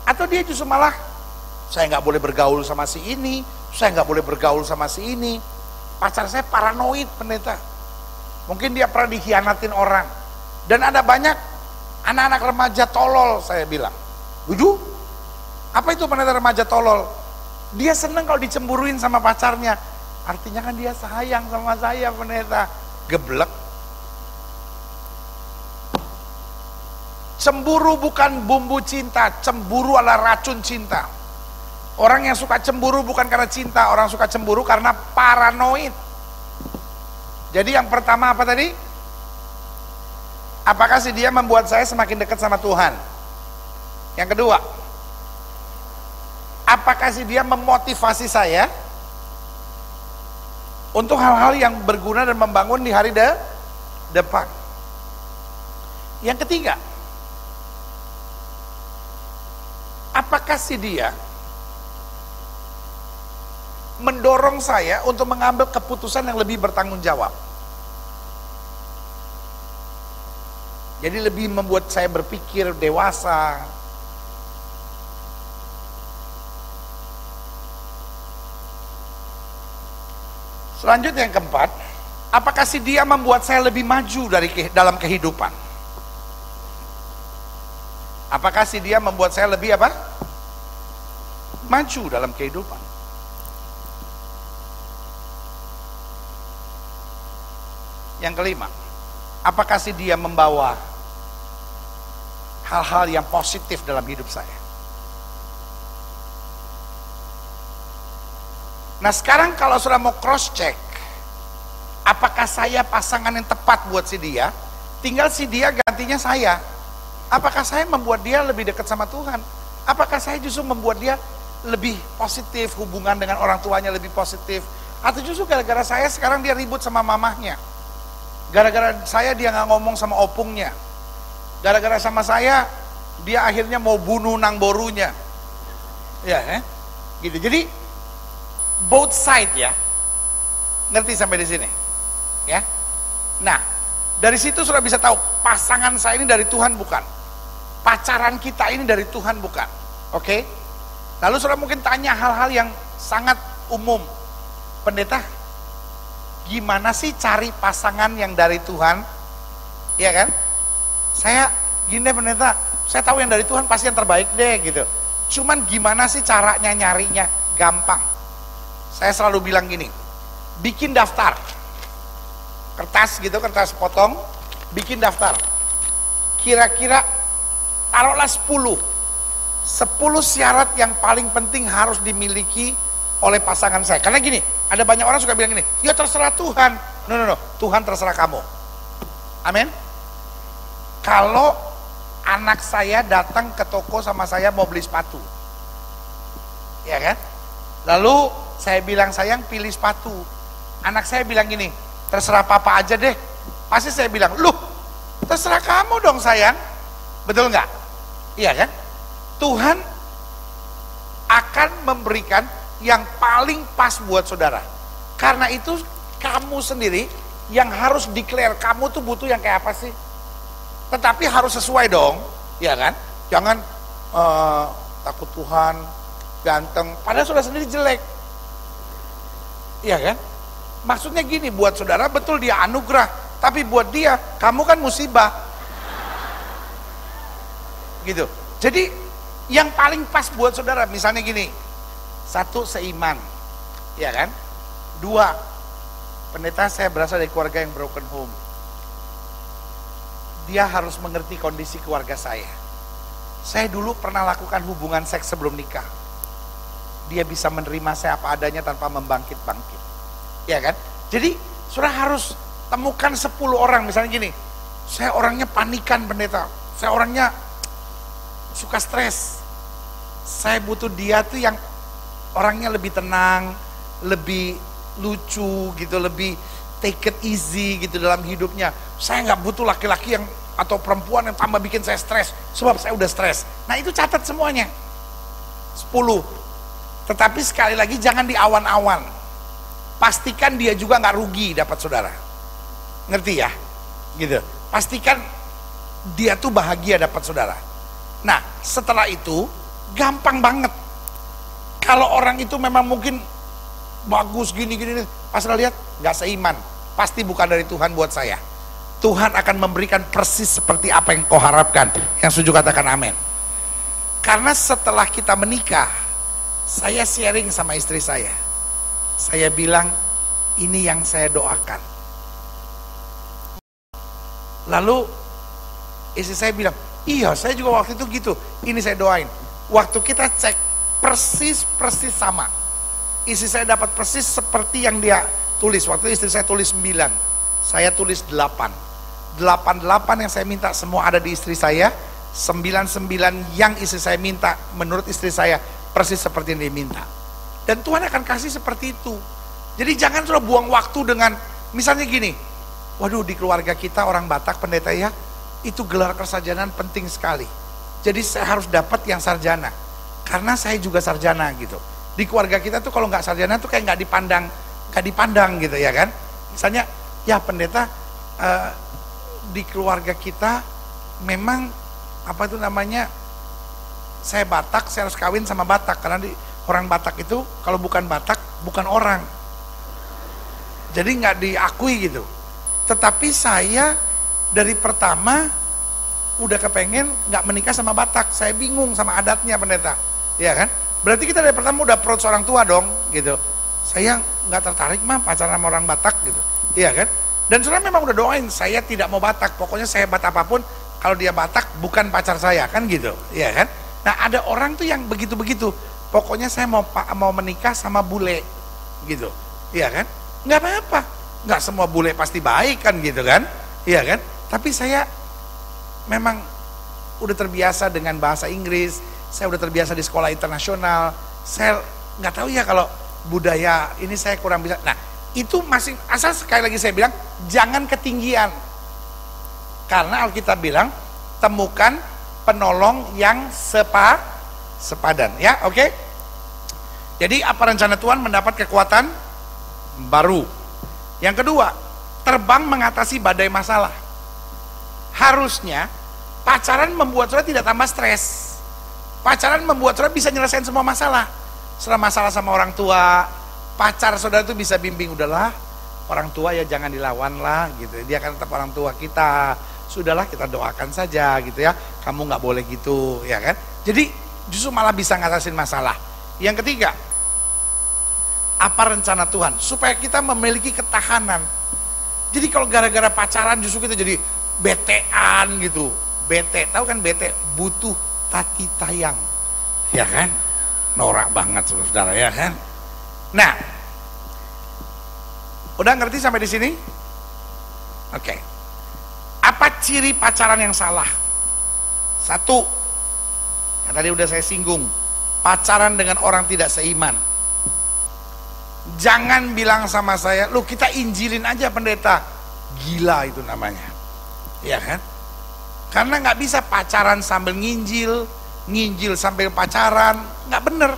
Atau dia justru malah, saya nggak boleh bergaul sama si ini, saya nggak boleh bergaul sama si ini. Pacar saya paranoid pendeta. Mungkin dia pernah dikhianatin orang. Dan ada banyak anak-anak remaja tolol, saya bilang. Setuju? Apa itu pendeta remaja tolol? Dia seneng kalau dicemburuin sama pacarnya. Artinya kan dia sayang sama saya pendeta. Geblek. Cemburu bukan bumbu cinta, cemburu adalah racun cinta. Orang yang suka cemburu bukan karena cinta, orang suka cemburu karena paranoid. Jadi yang pertama apa tadi? Apakah si dia membuat saya semakin dekat sama Tuhan? Yang kedua, apakah si dia memotivasi saya untuk hal-hal yang berguna dan membangun di hari depan? Yang ketiga, apakah si dia mendorong saya untuk mengambil keputusan yang lebih bertanggung jawab? Jadi lebih membuat saya berpikir dewasa. Selanjutnya yang keempat, apakah si dia membuat saya lebih maju dalam kehidupan? Apakah si dia membuat saya lebih apa? Maju dalam kehidupan. Yang kelima, apakah si dia membawa hal-hal yang positif dalam hidup saya? Nah sekarang kalau sudah mau cross check, apakah saya pasangan yang tepat buat si dia? tinggal si dia gantinya saya. Apakah saya membuat dia lebih dekat sama Tuhan? Apakah saya justru membuat dia lebih positif, hubungan dengan orang tuanya lebih positif? Atau justru gara-gara saya sekarang dia ribut sama mamahnya? Gara-gara saya dia nggak ngomong sama opungnya? Gara-gara sama saya dia akhirnya mau bunuh nang borunya? Ya, gitu. Jadi both side ya. Ngerti sampai di sini? Ya. Nah, dari situ sudah bisa tahu pasangan saya ini dari Tuhan bukan. Pacaran kita ini dari Tuhan bukan. Oke? Lalu saudara mungkin tanya hal-hal yang sangat umum. Pendeta, gimana sih cari pasangan yang dari Tuhan? Iya kan? Saya gini deh pendeta, saya tahu yang dari Tuhan pasti yang terbaik deh gitu. Cuman gimana sih caranya nyarinya? Gampang. Saya selalu bilang gini, bikin daftar. Kertas gitu, kertas potong, bikin daftar. Kira-kira taruhlah 10 syarat yang paling penting harus dimiliki oleh pasangan saya. Karena gini, ada banyak orang suka bilang gini, ya terserah Tuhan. No, Tuhan terserah kamu. Amin. Kalau anak saya datang ke toko sama saya mau beli sepatu, ya kan? Lalu saya bilang, sayang pilih sepatu. Anak saya bilang gini, terserah papa aja deh. Pasti saya bilang, loh terserah kamu dong sayang. Betul nggak? Iya kan? Tuhan akan memberikan yang paling pas buat saudara. Karena itu kamu sendiri yang harus declare kamu tuh butuh yang kayak apa sih. Tetapi harus sesuai dong, ya kan? Jangan takut Tuhan, ganteng, padahal saudara sendiri jelek. Iya kan? Maksudnya gini, buat saudara betul dia anugerah, tapi buat dia kamu kan musibah. Gitu. Jadi yang paling pas buat saudara misalnya gini, 1 seiman, ya kan? 2, pendeta saya berasal dari keluarga yang broken home. Dia harus mengerti kondisi keluarga saya. Saya dulu pernah lakukan hubungan seks sebelum nikah. Dia bisa menerima saya apa adanya tanpa membangkit-bangkit. Ya kan? Jadi saudara harus temukan 10 orang, misalnya gini, saya orangnya panikan pendeta, saya orangnya suka stres, saya butuh dia tuh yang orangnya lebih tenang, lebih lucu gitu, lebih take it easy gitu dalam hidupnya. Saya nggak butuh laki-laki yang atau perempuan yang tambah bikin saya stres, sebab saya udah stres. Nah itu catat semuanya 10. Tetapi sekali lagi jangan di awan-awan, pastikan dia juga nggak rugi dapat saudara, ngerti ya? Gitu. Pastikan dia tuh bahagia dapat saudara. Nah setelah itu gampang banget. Kalau orang itu memang mungkin bagus gini-gini, pas lihat nggak seiman, pasti bukan dari Tuhan buat saya. Tuhan akan memberikan persis seperti apa yang kau harapkan. Yang setuju katakan amin. Karena setelah kita menikah, saya sharing sama istri saya. Saya bilang, ini yang saya doakan. Lalu istri saya bilang, iya saya juga waktu itu gitu, ini saya doain. Waktu kita cek persis sama. Istri saya dapat persis seperti yang dia tulis. Waktu istri saya tulis 9, saya tulis 8. 8 yang saya minta semua ada di istri saya. 9 yang istri saya minta menurut istri saya persis seperti yang dia minta. Dan Tuhan akan kasih seperti itu. Jadi jangan sudah buang waktu dengan misalnya gini, waduh di keluarga kita orang Batak pendeta ya, itu gelar kesarjanaan penting sekali. Jadi saya harus dapat yang sarjana, karena saya juga sarjana gitu. Di keluarga kita tuh kalau nggak sarjana tuh kayak nggak dipandang gitu ya kan. Misalnya ya pendeta di keluarga kita memang apa itu namanya, saya Batak, saya harus kawin sama Batak karena orang Batak itu kalau bukan Batak bukan orang, jadi nggak diakui gitu. Tetapi saya dari pertama udah kepengen nggak menikah sama Batak, saya bingung sama adatnya pendeta, ya kan? Berarti kita dari pertama udah approach orang tua dong gitu. Saya nggak tertarik mah pacaran sama orang Batak gitu, iya kan? Dan saudara memang udah doain, saya tidak mau Batak, pokoknya sehebat apapun kalau dia Batak bukan pacar saya, kan gitu, iya kan? Nah ada orang tuh yang begitu-begitu, pokoknya saya mau menikah sama bule gitu, iya kan? Nggak apa-apa, nggak semua bule pasti baik kan gitu kan, iya kan? Tapi saya memang udah terbiasa dengan bahasa Inggris, saya udah terbiasa di sekolah internasional, saya nggak tahu ya kalau budaya ini saya kurang bisa. Nah, itu masih, asal sekali lagi saya bilang, jangan ketinggian. Karena Alkitab bilang, temukan penolong yang sepadan, ya, oke? Jadi apa rencana Tuhan? Mendapat kekuatan baru. Yang kedua, terbang mengatasi badai masalah. Harusnya pacaran membuat saudara tidak tambah stres. Pacaran membuat saudara bisa nyelesain semua masalah. Setelah masalah sama orang tua, pacar saudara itu bisa bimbing, udahlah, orang tua ya jangan dilawan lah gitu. Dia kan tetap orang tua kita. Sudahlah, kita doakan saja gitu ya. Kamu nggak boleh gitu, ya kan? Jadi justru malah bisa ngatasin masalah. Yang ketiga, apa rencana Tuhan? Supaya kita memiliki ketahanan. Jadi kalau gara-gara pacaran justru kita jadi betean gitu. Bete, tahu kan bete? Butuh tati tayang, ya kan? Norak banget saudara, ya kan? Nah, udah ngerti sampai di sini? Oke. Apa ciri pacaran yang salah? Satu, yang tadi udah saya singgung, pacaran dengan orang tidak seiman. Jangan bilang sama saya, lu kita injilin aja pendeta. Gila itu namanya, ya kan? Karena nggak bisa pacaran sambil nginjil, nginjil sambil pacaran, nggak bener,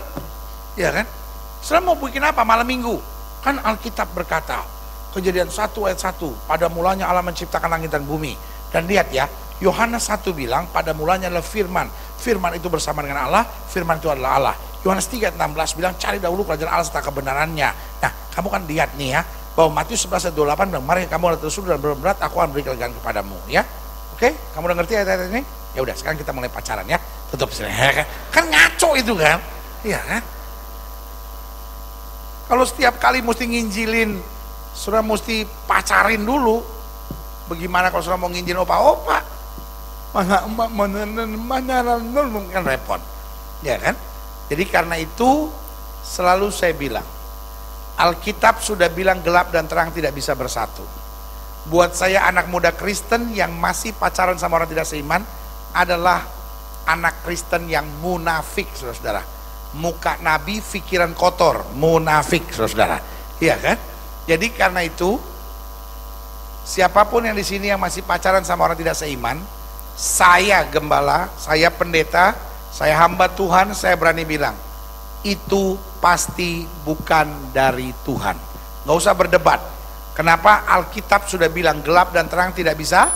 ya kan? Setelah mau bikin apa malam minggu? Kan Alkitab berkata, Kejadian 1 ayat 1, pada mulanya Allah menciptakan langit dan bumi. Dan lihat ya, Yohanes 1 bilang, pada mulanya adalah firman. Firman itu bersama dengan Allah, firman itu adalah Allah. Yohanes 3:16 bilang, cari dahulu kerajaan Allah serta kebenarannya. Nah, kamu kan lihat nih ya, bahwa Matius 11 ayat 28 bilang, mari kamu adalah tersuruh dan berat, aku akan beri kelegaan kepadamu, ya. Oke, kamu udah ngerti ayat-ayat ini? Ya udah, sekarang kita mulai pacaran ya. Tutup sini. Kan ngaco itu kan? Iya kan? Kalau setiap kali mesti nginjilin, saudara mesti pacarin dulu. Bagaimana kalau saudara mau nginjilin opa-opa? Mana kan repot. Ya kan? Jadi karena itu selalu saya bilang, Alkitab sudah bilang gelap dan terang tidak bisa bersatu. Buat saya anak muda Kristen yang masih pacaran sama orang tidak seiman adalah anak Kristen yang munafik, saudara-saudara. Muka nabi, pikiran kotor, munafik, saudara-saudara. Iya kan? Jadi karena itu, siapapun yang di sini yang masih pacaran sama orang tidak seiman, saya gembala, saya pendeta, saya hamba Tuhan, saya berani bilang, itu pasti bukan dari Tuhan. Nggak usah berdebat. Kenapa? Alkitab sudah bilang gelap dan terang tidak bisa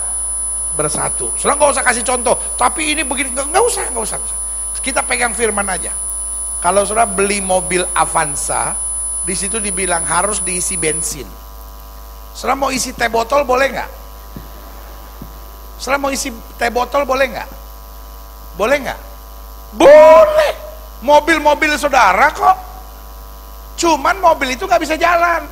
bersatu. Saudara nggak usah kasih contoh, tapi ini begini, nggak usah. Kita pegang firman aja. Kalau saudara beli mobil Avanza, di situ dibilang harus diisi bensin. Saudara mau isi teh botol boleh nggak? Saudara mau isi teh botol boleh nggak? Boleh nggak? Boleh. Mobil-mobil saudara kok. Cuman mobil itu nggak bisa jalan.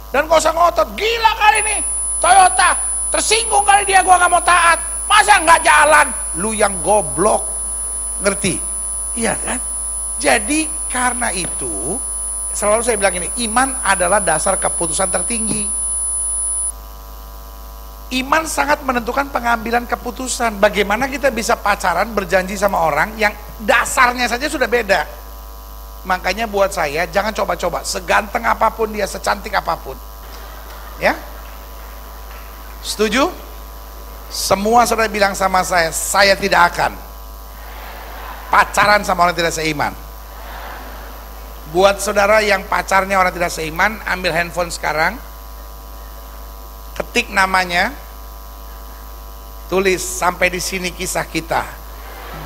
Dan gak usah ngotot, gila kali ini Toyota, tersinggung kali dia, gua gak mau taat, masa gak jalan? Lu yang goblok, ngerti? Iya kan? Jadi karena itu selalu saya bilang ini, iman adalah dasar keputusan tertinggi. Iman sangat menentukan pengambilan keputusan. Bagaimana kita bisa pacaran, berjanji sama orang yang dasarnya saja sudah beda. Makanya buat saya, jangan coba-coba, seganteng apapun dia, secantik apapun, ya. Setuju? Semua saudara bilang sama saya tidak akan pacaran sama orang tidak seiman. Buat saudara yang pacarnya orang tidak seiman, ambil handphone sekarang, ketik namanya, tulis sampai di sini kisah kita.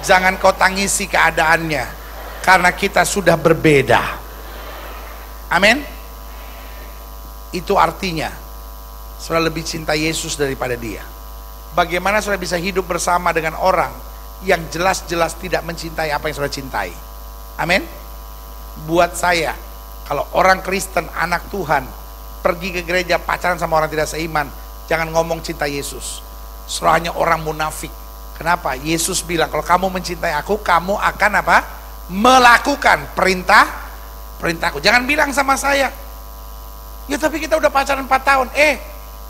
Jangan kau tangisi keadaannya, karena kita sudah berbeda. Amin. Itu artinya saudara lebih cinta Yesus daripada dia. Bagaimana saudara bisa hidup bersama dengan orang yang jelas-jelas tidak mencintai apa yang saudara cintai? Amin. Buat saya, kalau orang Kristen, anak Tuhan, pergi ke gereja pacaran sama orang tidak seiman, jangan ngomong cinta Yesus. Soalnya orang munafik. Kenapa? Yesus bilang, kalau kamu mencintai aku, kamu akan apa? Melakukan perintahku. Jangan bilang sama saya, ya tapi kita udah pacaran 4 tahun.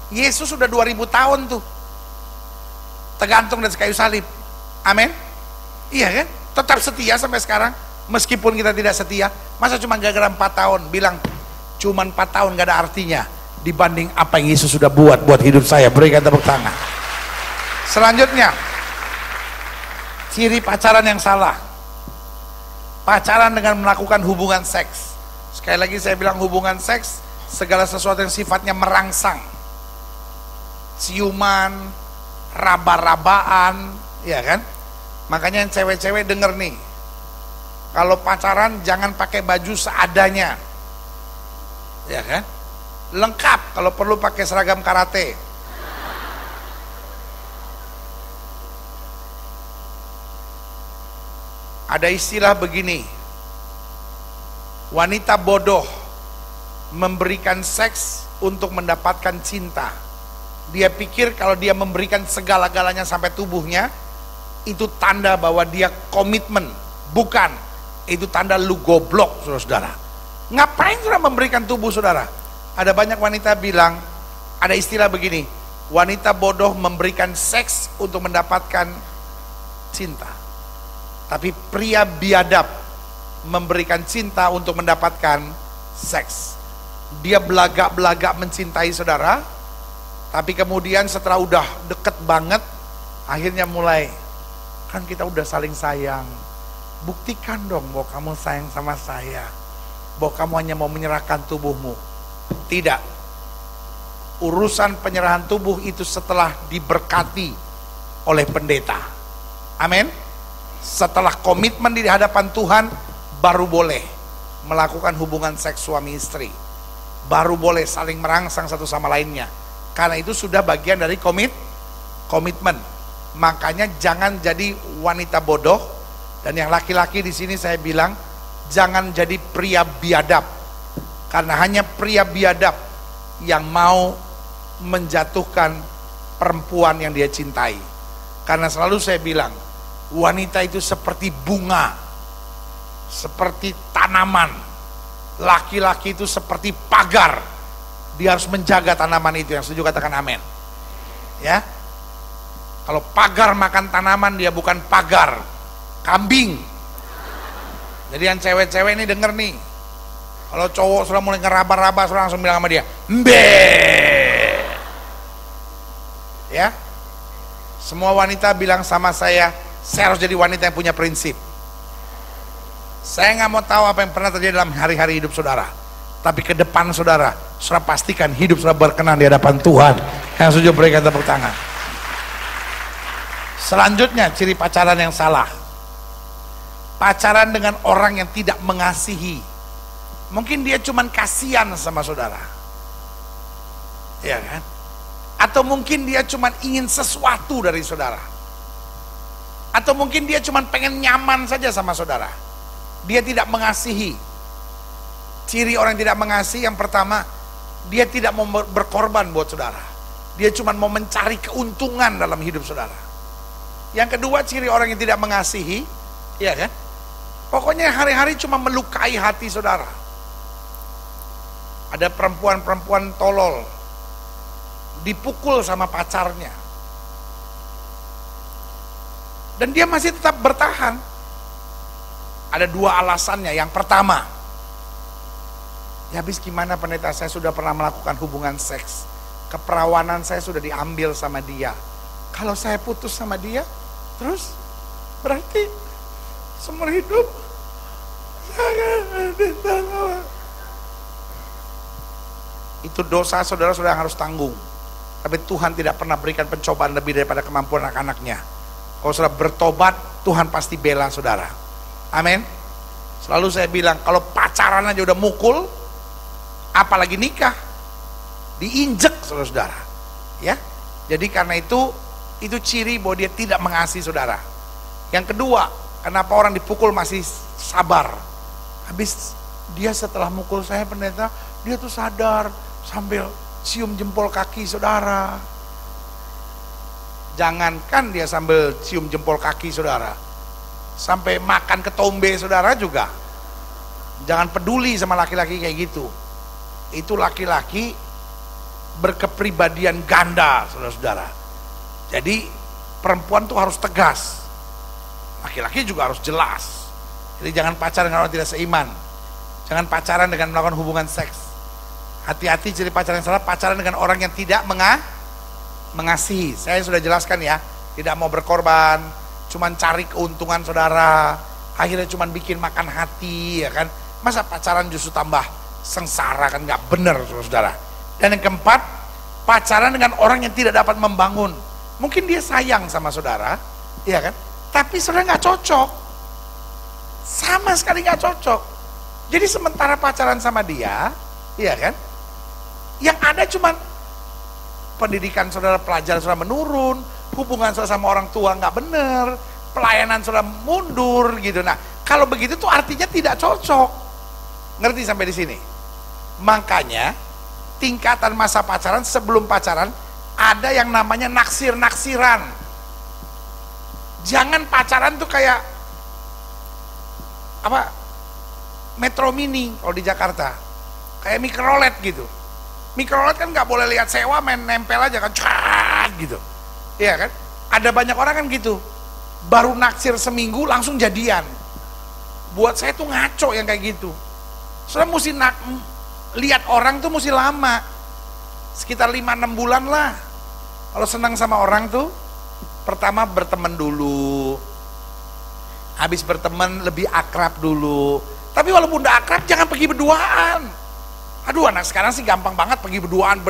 Yesus sudah 2000 tahun tuh. tergantung dari kayu salib. Amin. Iya kan? Tetap setia sampai sekarang meskipun kita tidak setia. Masa cuma gara-gara 4 tahun bilang cuma 4 tahun gak ada artinya dibanding apa yang Yesus sudah buat hidup saya. Berikan tepuk tangan. Selanjutnya, ciri pacaran yang salah. Pacaran dengan melakukan hubungan seks. Sekali lagi saya bilang hubungan seks, segala sesuatu yang sifatnya merangsang. Ciuman, raba-rabaan, ya kan? Makanya yang cewek-cewek denger nih, kalau pacaran jangan pakai baju seadanya, ya kan? Lengkap, kalau perlu pakai seragam karate. Ada istilah begini, wanita bodoh memberikan seks untuk mendapatkan cinta. Dia pikir kalau dia memberikan segala-galanya sampai tubuhnya, itu tanda bahwa dia komitmen. Bukan, itu tanda lu goblok, saudara-saudara. Ngapain saudara memberikan tubuh saudara? Ada banyak wanita bilang, ada istilah begini, wanita bodoh memberikan seks untuk mendapatkan cinta. Tapi pria biadab memberikan cinta untuk mendapatkan seks. Dia belagak-belagak mencintai saudara, tapi kemudian setelah udah deket banget, akhirnya mulai, kan kita udah saling sayang, buktikan dong bahwa kamu sayang sama saya, bahwa kamu hanya mau menyerahkan tubuhmu. Tidak, urusan penyerahan tubuh itu setelah diberkati oleh pendeta. Amin. Setelah komitmen di hadapan Tuhan, baru boleh melakukan hubungan seks suami istri, baru boleh saling merangsang satu sama lainnya, karena itu sudah bagian dari komitmen. Makanya jangan jadi wanita bodoh, dan yang laki-laki di sini saya bilang jangan jadi pria biadab, karena hanya pria biadab yang mau menjatuhkan perempuan yang dia cintai. Karena selalu saya bilang, wanita itu seperti bunga, seperti tanaman. Laki-laki itu seperti pagar, dia harus menjaga tanaman itu. Yang setuju katakan amin. Ya, kalau pagar makan tanaman, dia bukan pagar, kambing. Jadi yang cewek-cewek ini denger nih, kalau cowok sudah mulai ngeraba-raba, sudah langsung bilang sama dia, mbe. Ya, semua wanita bilang sama saya harus jadi wanita yang punya prinsip. Saya nggak mau tahu apa yang pernah terjadi dalam hari-hari hidup saudara, tapi ke depan saudara pastikan hidup saudara berkenan di hadapan Tuhan. Yang setuju berikan tepuk tangan. Selanjutnya, ciri pacaran yang salah. Pacaran dengan orang yang tidak mengasihi. Mungkin dia cuman kasihan sama saudara, ya kan? Atau mungkin dia cuman ingin sesuatu dari saudara. Atau mungkin dia cuma pengen nyaman saja sama saudara. Dia tidak mengasihi. Ciri orang yang tidak mengasihi, yang pertama, dia tidak mau berkorban buat saudara. Dia cuma mau mencari keuntungan dalam hidup saudara. Yang kedua, ciri orang yang tidak mengasihi, ya kan? Pokoknya hari-hari cuma melukai hati saudara. Ada perempuan-perempuan tolol, dipukul sama pacarnya, dan dia masih tetap bertahan. Ada dua alasannya. Yang pertama, ya habis gimana pendeta, saya sudah pernah melakukan hubungan seks, keperawanan saya sudah diambil sama dia. Kalau saya putus sama dia, terus berarti seumur hidup saya ditanggung. Itu dosa saudara yang harus tanggung. Tapi Tuhan tidak pernah berikan pencobaan lebih daripada kemampuan anak-anaknya. Kalau saudara bertobat, Tuhan pasti bela saudara. Amin. Selalu saya bilang, kalau pacaran aja udah mukul, apalagi nikah, diinjek saudara-saudara. Ya, jadi karena itu ciri bahwa dia tidak mengasihi saudara. Yang kedua, kenapa orang dipukul masih sabar? Habis dia setelah mukul saya pendeta, dia tuh sadar sambil cium jempol kaki saudara. Jangankan dia sambil cium jempol kaki saudara, sampai makan ketombe saudara juga. Jangan peduli sama laki-laki kayak gitu. Itu laki-laki berkepribadian ganda saudara-saudara. Jadi perempuan tuh harus tegas, laki-laki juga harus jelas. Jadi jangan pacaran dengan orang tidak seiman, jangan pacaran dengan melakukan hubungan seks. Hati-hati ciri pacaran yang salah, pacaran dengan orang yang tidak mengasihi. Saya sudah jelaskan ya, tidak mau berkorban, cuman cari keuntungan saudara, akhirnya cuman bikin makan hati, ya kan? Masa pacaran justru tambah sengsara, kan nggak benar, saudara. Dan yang keempat, pacaran dengan orang yang tidak dapat membangun. Mungkin dia sayang sama saudara, ya kan? Tapi saudara nggak cocok, sama sekali nggak cocok. Jadi sementara pacaran sama dia, ya kan? Yang ada cuman pendidikan saudara, pelajaran saudara menurun, hubungan saudara sama orang tua nggak bener, pelayanan saudara mundur gitu. Nah, kalau begitu tuh artinya tidak cocok. Ngerti sampai di sini? Makanya tingkatan masa pacaran, sebelum pacaran ada yang namanya naksir-naksiran. Jangan pacaran tuh kayak apa? Metro Mini kalau di Jakarta. Kayak mikrolet gitu. Mikrolet kan nggak boleh lihat sewa, main nempel aja kan, cat gitu. Iya kan? Ada banyak orang kan gitu. Baru naksir seminggu langsung jadian. Buat saya tuh ngaco yang kayak gitu. Soalnya mesti lihat orang tuh mesti lama. Sekitar 5-6 bulan lah. Kalau senang sama orang tuh, pertama berteman dulu. Habis berteman lebih akrab dulu. Tapi walaupun udah akrab jangan pergi berduaan. Aduh, anak sekarang sih gampang banget pergi berduaan,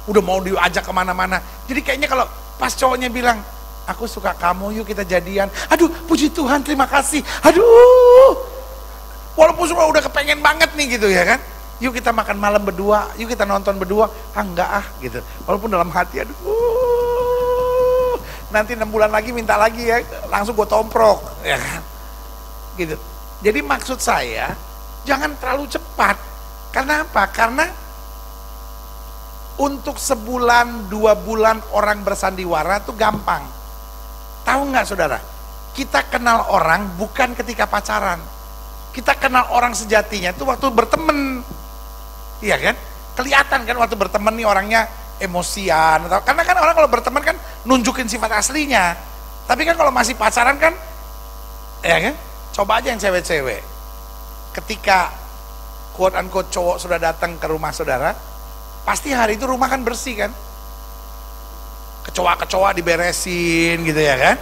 udah mau diajak kemana-mana. Jadi kayaknya kalau pas cowoknya bilang, aku suka kamu, yuk kita jadian. Aduh, puji Tuhan, terima kasih. Aduh, walaupun udah kepengen banget nih gitu ya kan. Yuk kita makan malam berdua, yuk kita nonton berdua. Ah enggak ah gitu. Walaupun dalam hati, aduh, nanti 6 bulan lagi minta lagi ya, langsung gue tomprok, ya kan. Gitu. Jadi maksud saya, jangan terlalu cepat. Karena apa? Karena untuk sebulan, 2 bulan orang bersandiwara itu gampang. Tahu nggak saudara? Kita kenal orang bukan ketika pacaran. Kita kenal orang sejatinya itu waktu berteman. Iya kan? Kelihatan kan waktu berteman nih orangnya emosian. Karena kan orang kalau berteman kan nunjukin sifat aslinya. Tapi kan kalau masih pacaran kan, ya kan? Coba aja yang cewek-cewek. Ketika quote unquote cowok sudah datang ke rumah saudara, pasti hari itu rumah kan bersih kan, kecoa-kecoa diberesin gitu ya kan,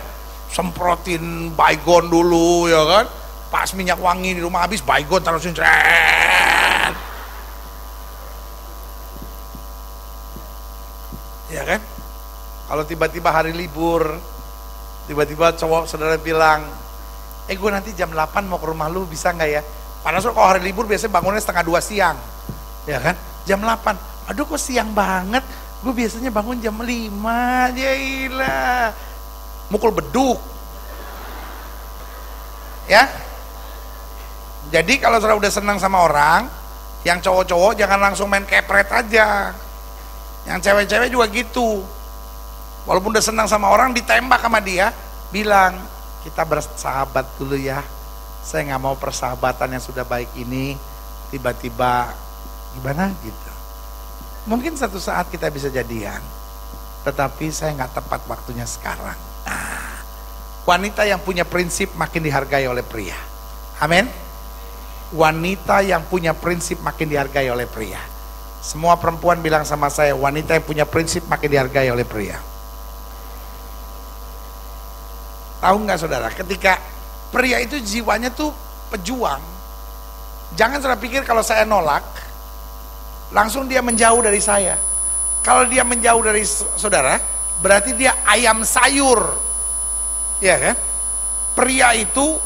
semprotin baygon dulu ya kan, pas minyak wangi di rumah habis baygon taruhin cret, ya kan. Kalau tiba-tiba hari libur, tiba-tiba cowok saudara bilang, gue nanti jam 8 mau ke rumah lu, bisa nggak ya? Padahal kalau hari libur biasanya bangunnya 1:30 siang, ya kan? Jam 8, aduh kok siang banget, gue biasanya bangun jam 5, jailah, mukul beduk, ya. Jadi kalau saudara udah senang sama orang, yang cowok-cowok jangan langsung main kepret aja, yang cewek-cewek juga gitu. Walaupun udah senang sama orang, ditembak sama dia, bilang, kita bersahabat dulu ya. Saya nggak mau persahabatan yang sudah baik ini tiba-tiba gimana gitu. Mungkin satu saat kita bisa jadian, tetapi saya nggak tepat waktunya sekarang. Nah, wanita yang punya prinsip makin dihargai oleh pria. Amin. Wanita yang punya prinsip makin dihargai oleh pria. Semua perempuan bilang sama saya, wanita yang punya prinsip makin dihargai oleh pria. Tahu nggak saudara, ketika pria itu jiwanya tuh pejuang. Jangan saudara pikir kalau saya nolak, langsung dia menjauh dari saya. Kalau dia menjauh dari saudara, berarti dia ayam sayur. Ya kan? Pria itu,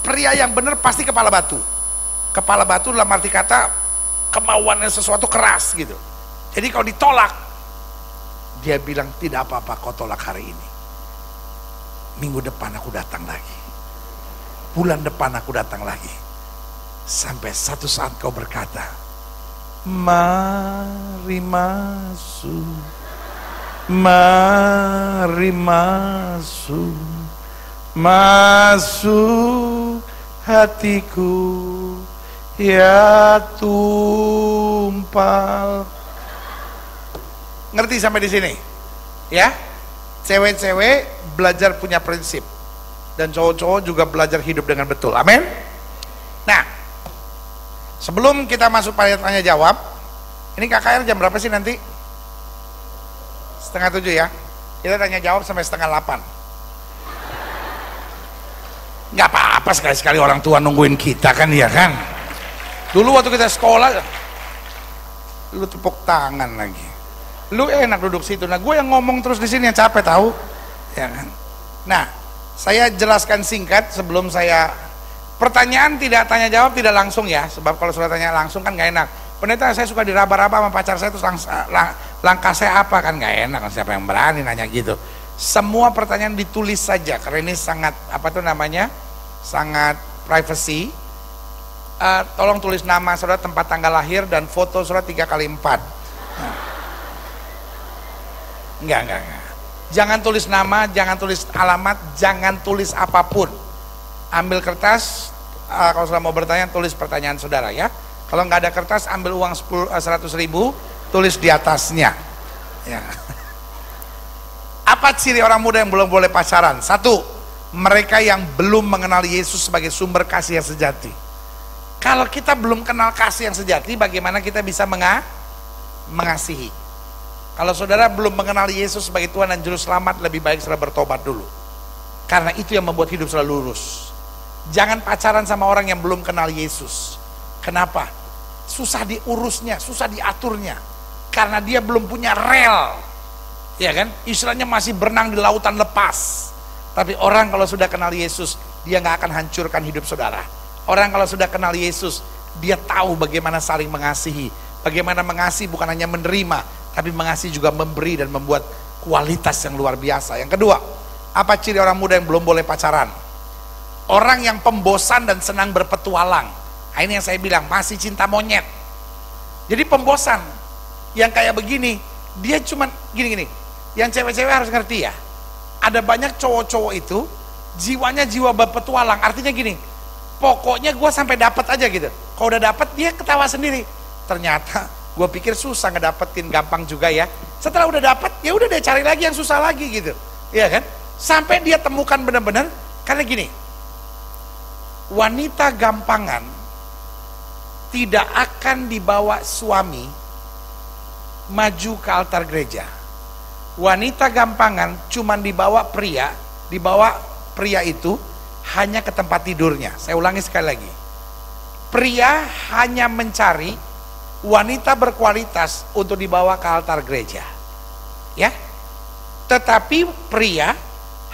pria yang benar pasti kepala batu. Kepala batu dalam arti kata, kemauannya sesuatu keras gitu. Jadi kalau ditolak, dia bilang, tidak apa-apa kau tolak hari ini. Minggu depan aku datang lagi. Bulan depan aku datang lagi. Sampai satu saat kau berkata, mari masuk, mari masuk, masuk hatiku ya tumpal. Ngerti sampai di sini? Ya? Cewek-cewek belajar punya prinsip. Dan cowok-cowok juga belajar hidup dengan betul. Amin. Nah, sebelum kita masuk pada tanya jawab, ini KKR jam berapa sih nanti? 6:30 ya. Kita tanya jawab sampai 7:30. Nggak apa-apa sekali-sekali orang tua nungguin kita kan, ya kan. Dulu waktu kita sekolah, lu tepuk tangan lagi. Lu enak duduk situ. Nah, gue yang ngomong terus di sini yang capek tahu, ya kan. Nah, saya jelaskan singkat sebelum saya pertanyaan tidak tanya jawab tidak langsung ya, sebab kalau sudah tanya langsung kan nggak enak. Pendeta, saya suka diraba-raba sama pacar saya terus langkah saya apa, kan nggak enak, siapa yang berani nanya gitu. Semua pertanyaan ditulis saja karena ini sangat sangat privacy. Tolong tulis nama saudara, tempat tanggal lahir dan foto saudara 3x4. Enggak. Jangan tulis nama, jangan tulis alamat, jangan tulis apapun. Ambil kertas, kalau saudara mau bertanya tulis pertanyaan saudara ya. Kalau nggak ada kertas, ambil uang 100.000, tulis di atasnya ya. Apa ciri orang muda yang belum boleh pacaran? 1, mereka yang belum mengenal Yesus sebagai sumber kasih yang sejati. Kalau kita belum kenal kasih yang sejati, bagaimana kita bisa mengasihi? Kalau saudara belum mengenal Yesus sebagai Tuhan dan Juru Selamat, lebih baik saudara bertobat dulu. Karena itu yang membuat hidup saudara lurus. Jangan pacaran sama orang yang belum kenal Yesus. Kenapa? Susah diurusnya, susah diaturnya. Karena dia belum punya rel. Ya kan? Istilahnya masih berenang di lautan lepas. Tapi orang kalau sudah kenal Yesus, dia nggak akan hancurkan hidup saudara. Orang kalau sudah kenal Yesus, dia tahu bagaimana saling mengasihi. Bagaimana mengasihi bukan hanya menerima, tapi mengasihi juga memberi dan membuat kualitas yang luar biasa. Yang kedua, apa ciri orang muda yang belum boleh pacaran? Orang yang pembosan dan senang berpetualang. Nah, ini yang saya bilang, masih cinta monyet. Jadi pembosan yang kayak begini, dia cuman gini-gini. Yang cewek-cewek harus ngerti ya, ada banyak cowok-cowok itu jiwanya jiwa berpetualang. Artinya gini, pokoknya gue sampai dapat aja gitu. Kalau udah dapat, dia ketawa sendiri. Ternyata gue pikir susah ngedapetin, gampang juga ya. Setelah udah dapat, ya udah deh cari lagi yang susah lagi gitu, iya kan? Sampai dia temukan benar-benar. Karena gini, wanita gampangan tidak akan dibawa suami maju ke altar gereja. Wanita gampangan cuman dibawa pria itu hanya ke tempat tidurnya. Saya ulangi sekali lagi, pria hanya mencari wanita berkualitas untuk dibawa ke altar gereja, ya. Tetapi pria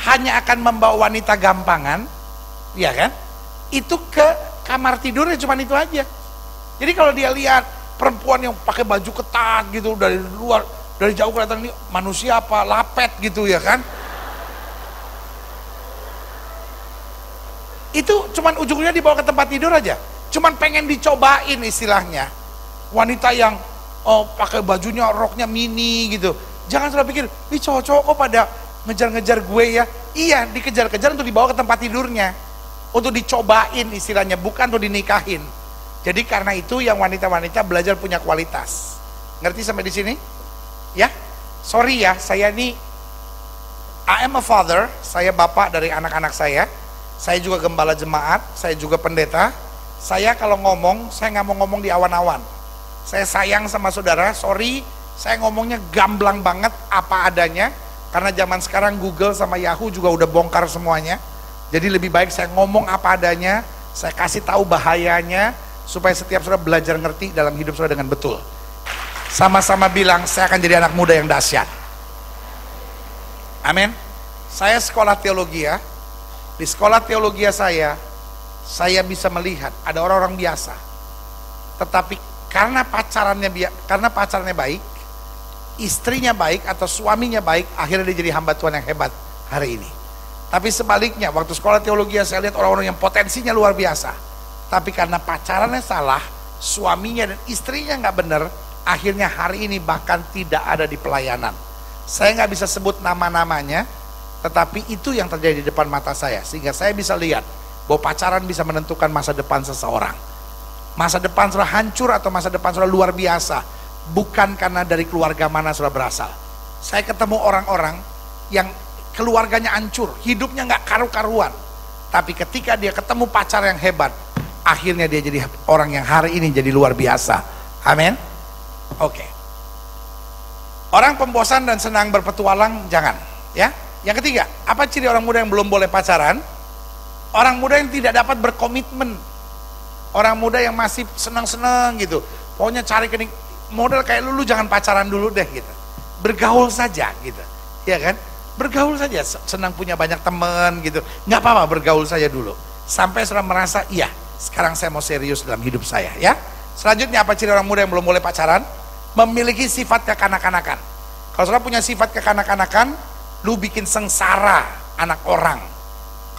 hanya akan membawa wanita gampangan, ya kan? Itu ke kamar tidurnya, cuma itu aja. Jadi kalau dia lihat perempuan yang pakai baju ketat gitu dari luar, dari jauh kelihatan ini manusia apa, lapet gitu ya kan? Itu cuman ujungnya dibawa ke tempat tidur aja. Cuman pengen dicobain istilahnya. Wanita yang pakai bajunya, roknya mini gitu. Jangan salah pikir, ih cowok-cowok kok pada ngejar-ngejar gue ya. Iya, dikejar-kejar untuk dibawa ke tempat tidurnya, untuk dicobain istilahnya, bukan untuk dinikahin. Jadi karena itu yang wanita-wanita belajar punya kualitas. Ngerti sampai di sini? Ya, sorry ya, saya ini I am a father, saya bapak dari anak-anak saya juga gembala jemaat, saya juga pendeta. Saya kalau ngomong, saya nggak mau ngomong di awan-awan. Saya sayang sama saudara, sorry, saya ngomongnya gamblang banget apa adanya, karena zaman sekarang Google sama Yahoo juga udah bongkar semuanya. Jadi lebih baik saya ngomong apa adanya, saya kasih tahu bahayanya, supaya setiap saudara belajar ngerti dalam hidup saudara dengan betul. Sama-sama bilang, saya akan jadi anak muda yang dahsyat. Amin. Saya sekolah teologi ya. Di sekolah teologi saya bisa melihat ada orang-orang biasa, tetapi karena pacarannya baik, istrinya baik atau suaminya baik, akhirnya dia jadi hamba Tuhan yang hebat hari ini. Tapi sebaliknya, waktu sekolah teologi saya lihat orang-orang yang potensinya luar biasa, tapi karena pacarannya salah, suaminya dan istrinya nggak benar, akhirnya hari ini bahkan tidak ada di pelayanan. Saya nggak bisa sebut nama-namanya, tetapi itu yang terjadi di depan mata saya, sehingga saya bisa lihat bahwa pacaran bisa menentukan masa depan seseorang. Masa depan saudara hancur atau masa depan saudara luar biasa, bukan karena dari keluarga mana saudara berasal. Saya ketemu orang-orang yang keluarganya hancur, hidupnya nggak karu-karuan. Tapi ketika dia ketemu pacar yang hebat, akhirnya dia jadi orang yang hari ini jadi luar biasa. Amin. Oke. Orang pembosan dan senang berpetualang jangan, ya. Yang ketiga, apa ciri orang muda yang belum boleh pacaran? Orang muda yang tidak dapat berkomitmen. Orang muda yang masih senang-senang gitu. Pokoknya cari model kayak lu jangan pacaran dulu deh gitu. Bergaul saja gitu. Ya kan? Bergaul saja, senang punya banyak teman gitu. Nggak apa-apa, bergaul saja dulu. Sampai sudah merasa, iya, sekarang saya mau serius dalam hidup saya, ya. Selanjutnya, apa ciri orang muda yang belum boleh pacaran? Memiliki sifat kekanak-kanakan. Kalau saudara punya sifat kekanak-kanakan, lu bikin sengsara anak orang.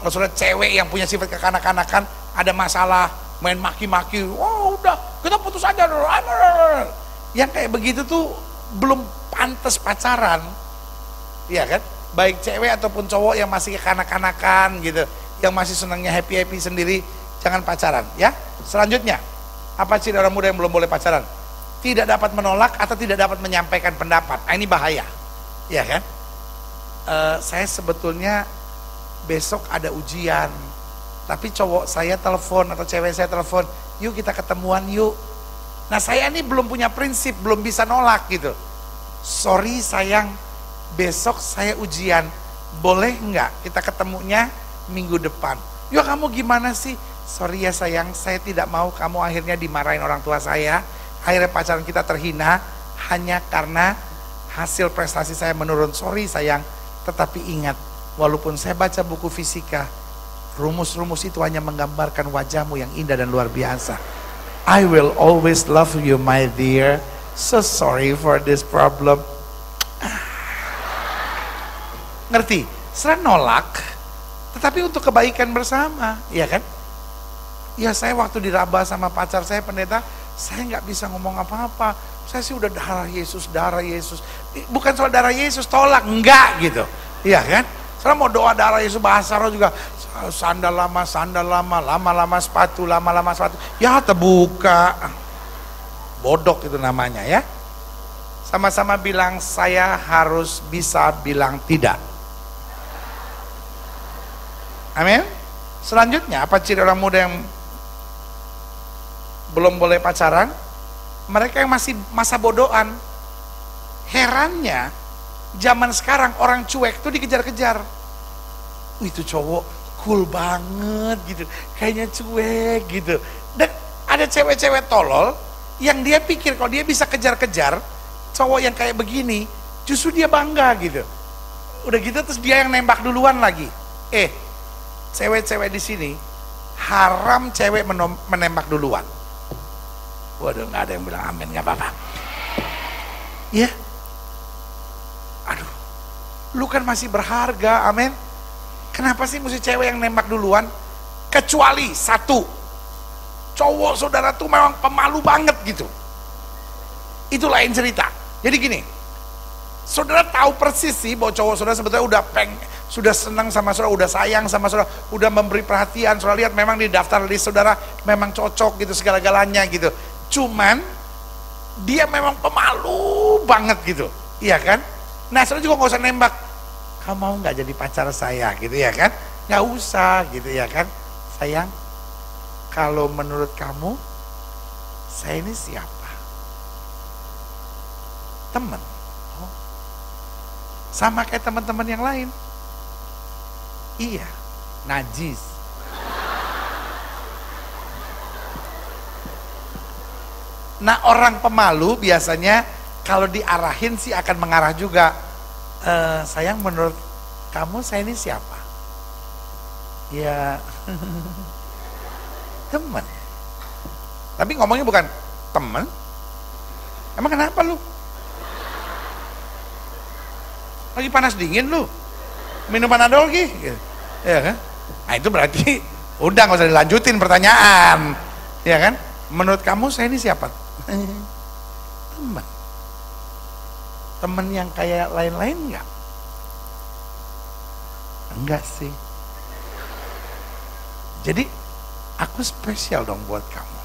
Kalau saudara cewek yang punya sifat kekanak-kanakan, ada masalah, main maki-maki, wah udah, kita putus aja dulu. Yang kayak begitu tuh belum pantas pacaran, iya kan? Baik cewek ataupun cowok yang masih kekanak-kanakan gitu, yang masih senangnya happy-happy sendiri, jangan pacaran, ya. Selanjutnya, apa ciri orang muda yang belum boleh pacaran? Tidak dapat menolak atau tidak dapat menyampaikan pendapat. Ini bahaya, ya kan? Saya sebetulnya besok ada ujian, tapi cowok saya telepon atau cewek saya telepon, yuk kita ketemuan yuk. Nah saya ini belum punya prinsip, belum bisa nolak gitu. Sorry sayang, besok saya ujian, boleh nggak kita ketemunya minggu depan? Yuk kamu gimana sih? Sorry ya sayang, saya tidak mau kamu akhirnya dimarahin orang tua saya, akhirnya pacaran kita terhina hanya karena hasil prestasi saya menurun. Sorry sayang, tetapi ingat, walaupun saya baca buku fisika, rumus-rumus itu hanya menggambarkan wajahmu yang indah dan luar biasa. I will always love you my dear, so sorry for this problem. Ngerti? Serah nolak, tetapi untuk kebaikan bersama, ya kan? Ya saya waktu diraba sama pacar saya pendeta, saya nggak bisa ngomong apa-apa. Saya sih udah darah Yesus, darah Yesus. Bukan soal darah Yesus, tolak, enggak gitu. Iya kan? Saya mau doa darah Yesus, bahasa roh juga. Sandal lama, lama-lama sepatu, lama-lama sepatu. Ya terbuka. Bodok itu namanya ya. Sama-sama bilang, saya harus bisa bilang tidak. Amin. Selanjutnya, apa ciri orang muda yang belum boleh pacaran? Mereka yang masih masa bodohan. Herannya, zaman sekarang orang cuek tuh dikejar-kejar. Itu cowok cool banget gitu, kayaknya cuek gitu. Dan ada cewek-cewek tolol yang dia pikir kalau dia bisa kejar-kejar cowok yang kayak begini, justru dia bangga gitu. Udah gitu terus dia yang nembak duluan lagi. Cewek-cewek di sini haram cewek menembak duluan. Waduh, nggak ada yang bilang amin, nggak apa-apa. Ya, aduh, lu kan masih berharga, amin. Kenapa sih mesti cewek yang nembak duluan? Kecuali satu, cowok saudara tuh memang pemalu banget gitu. Itu lain cerita. Jadi gini, saudara tahu persis sih bahwa cowok saudara sebetulnya sudah senang sama saudara, udah sayang sama saudara, udah memberi perhatian. Saudara lihat memang di daftar list saudara memang cocok gitu segala-galanya gitu. Cuman dia memang pemalu banget gitu, iya kan? Nah saudara juga nggak usah nembak. Kamu mau nggak jadi pacar saya gitu ya kan? Nggak usah gitu ya kan? Sayang, kalau menurut kamu saya ini siapa? Teman. Oh. Sama kayak teman-teman yang lain. Iya, najis. Nah orang pemalu biasanya kalau diarahin sih akan mengarah juga. Sayang, menurut kamu saya ini siapa? Ya teman. Tapi ngomongnya bukan teman. Emang kenapa lu? Lagi panas dingin lu? Minum Panadol gitu? Ya kan? Nah itu berarti udah nggak usah dilanjutin pertanyaan, ya kan? Menurut kamu saya ini siapa? Teman. Teman yang kayak lain-lain enggak? Enggak sih. Jadi aku spesial dong buat kamu.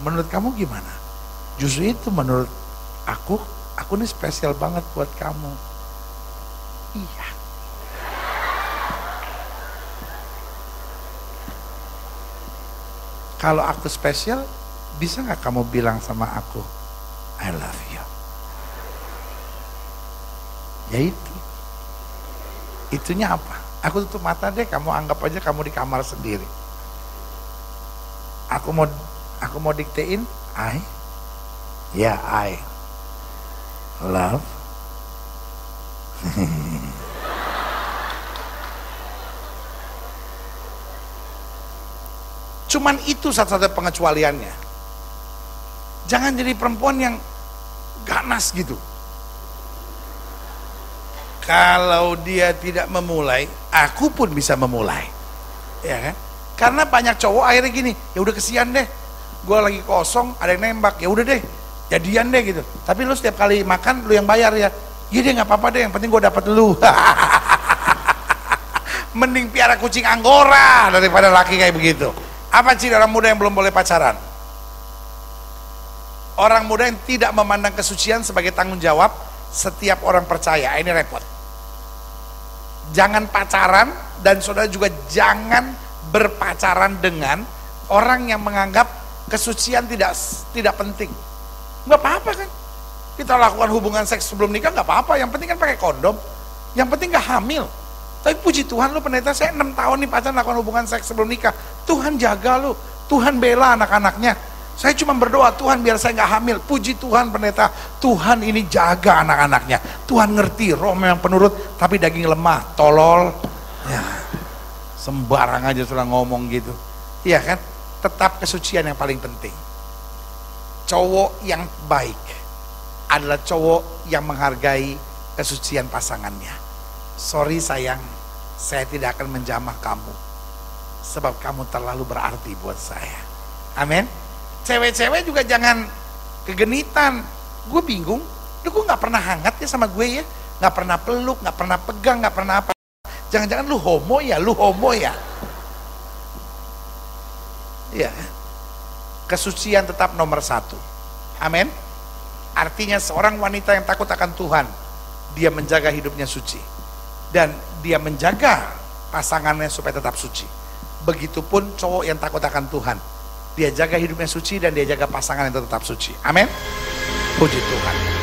Menurut kamu gimana? Justru itu menurut aku aku ini spesial banget buat kamu. Iya. Kalau aku spesial, bisa nggak kamu bilang sama aku, I love you? Ya itu. Itunya apa? Aku tutup mata deh, kamu anggap aja kamu di kamar sendiri. Aku mau diktein, I love. Cuman itu satu-satunya pengecualiannya. Jangan jadi perempuan yang ganas gitu. Kalau dia tidak memulai, aku pun bisa memulai, ya kan? Karena banyak cowok akhirnya gini, ya udah kesian deh, gue lagi kosong, ada yang nembak, ya udah deh, jadian deh gitu. Tapi lu setiap kali makan lu yang bayar ya, iya deh nggak apa-apa deh, yang penting gue dapet lu. Mending piara kucing Anggora daripada laki kayak begitu. Apa ciri orang muda yang belum boleh pacaran? Orang muda yang tidak memandang kesucian sebagai tanggung jawab setiap orang percaya. Ini repot. Jangan pacaran, dan saudara juga jangan berpacaran dengan orang yang menganggap kesucian tidak penting. Nggak apa-apa kan? Kita lakukan hubungan seks sebelum nikah nggak apa-apa. Yang penting kan pakai kondom. Yang penting nggak hamil. Tapi puji Tuhan lu pendeta, saya 6 tahun nih pacaran lakukan hubungan seks sebelum nikah. Tuhan jaga lu, Tuhan bela anak-anaknya. Saya cuma berdoa, Tuhan biar saya nggak hamil. Puji Tuhan pendeta, Tuhan ini jaga anak-anaknya. Tuhan ngerti, roh memang penurut, tapi daging lemah, tolol. Ya, sembarang aja sudah ngomong gitu. Iya kan? Tetap kesucian yang paling penting. Cowok yang baik adalah cowok yang menghargai kesucian pasangannya. Sorry sayang, saya tidak akan menjamah kamu, sebab kamu terlalu berarti buat saya. Amin. Cewek-cewek juga jangan kegenitan. Gue bingung, lu kok nggak pernah hangat ya sama gue ya, nggak pernah peluk, nggak pernah pegang, nggak pernah apa. Jangan-jangan lu homo ya? Iya. Kesucian tetap nomor 1. Amin. Artinya seorang wanita yang takut akan Tuhan, dia menjaga hidupnya suci, dan dia menjaga pasangannya supaya tetap suci. Begitupun cowok yang takut akan Tuhan, dia jaga hidupnya suci dan dia jaga pasangan yang tetap suci. Amin. Puji Tuhan.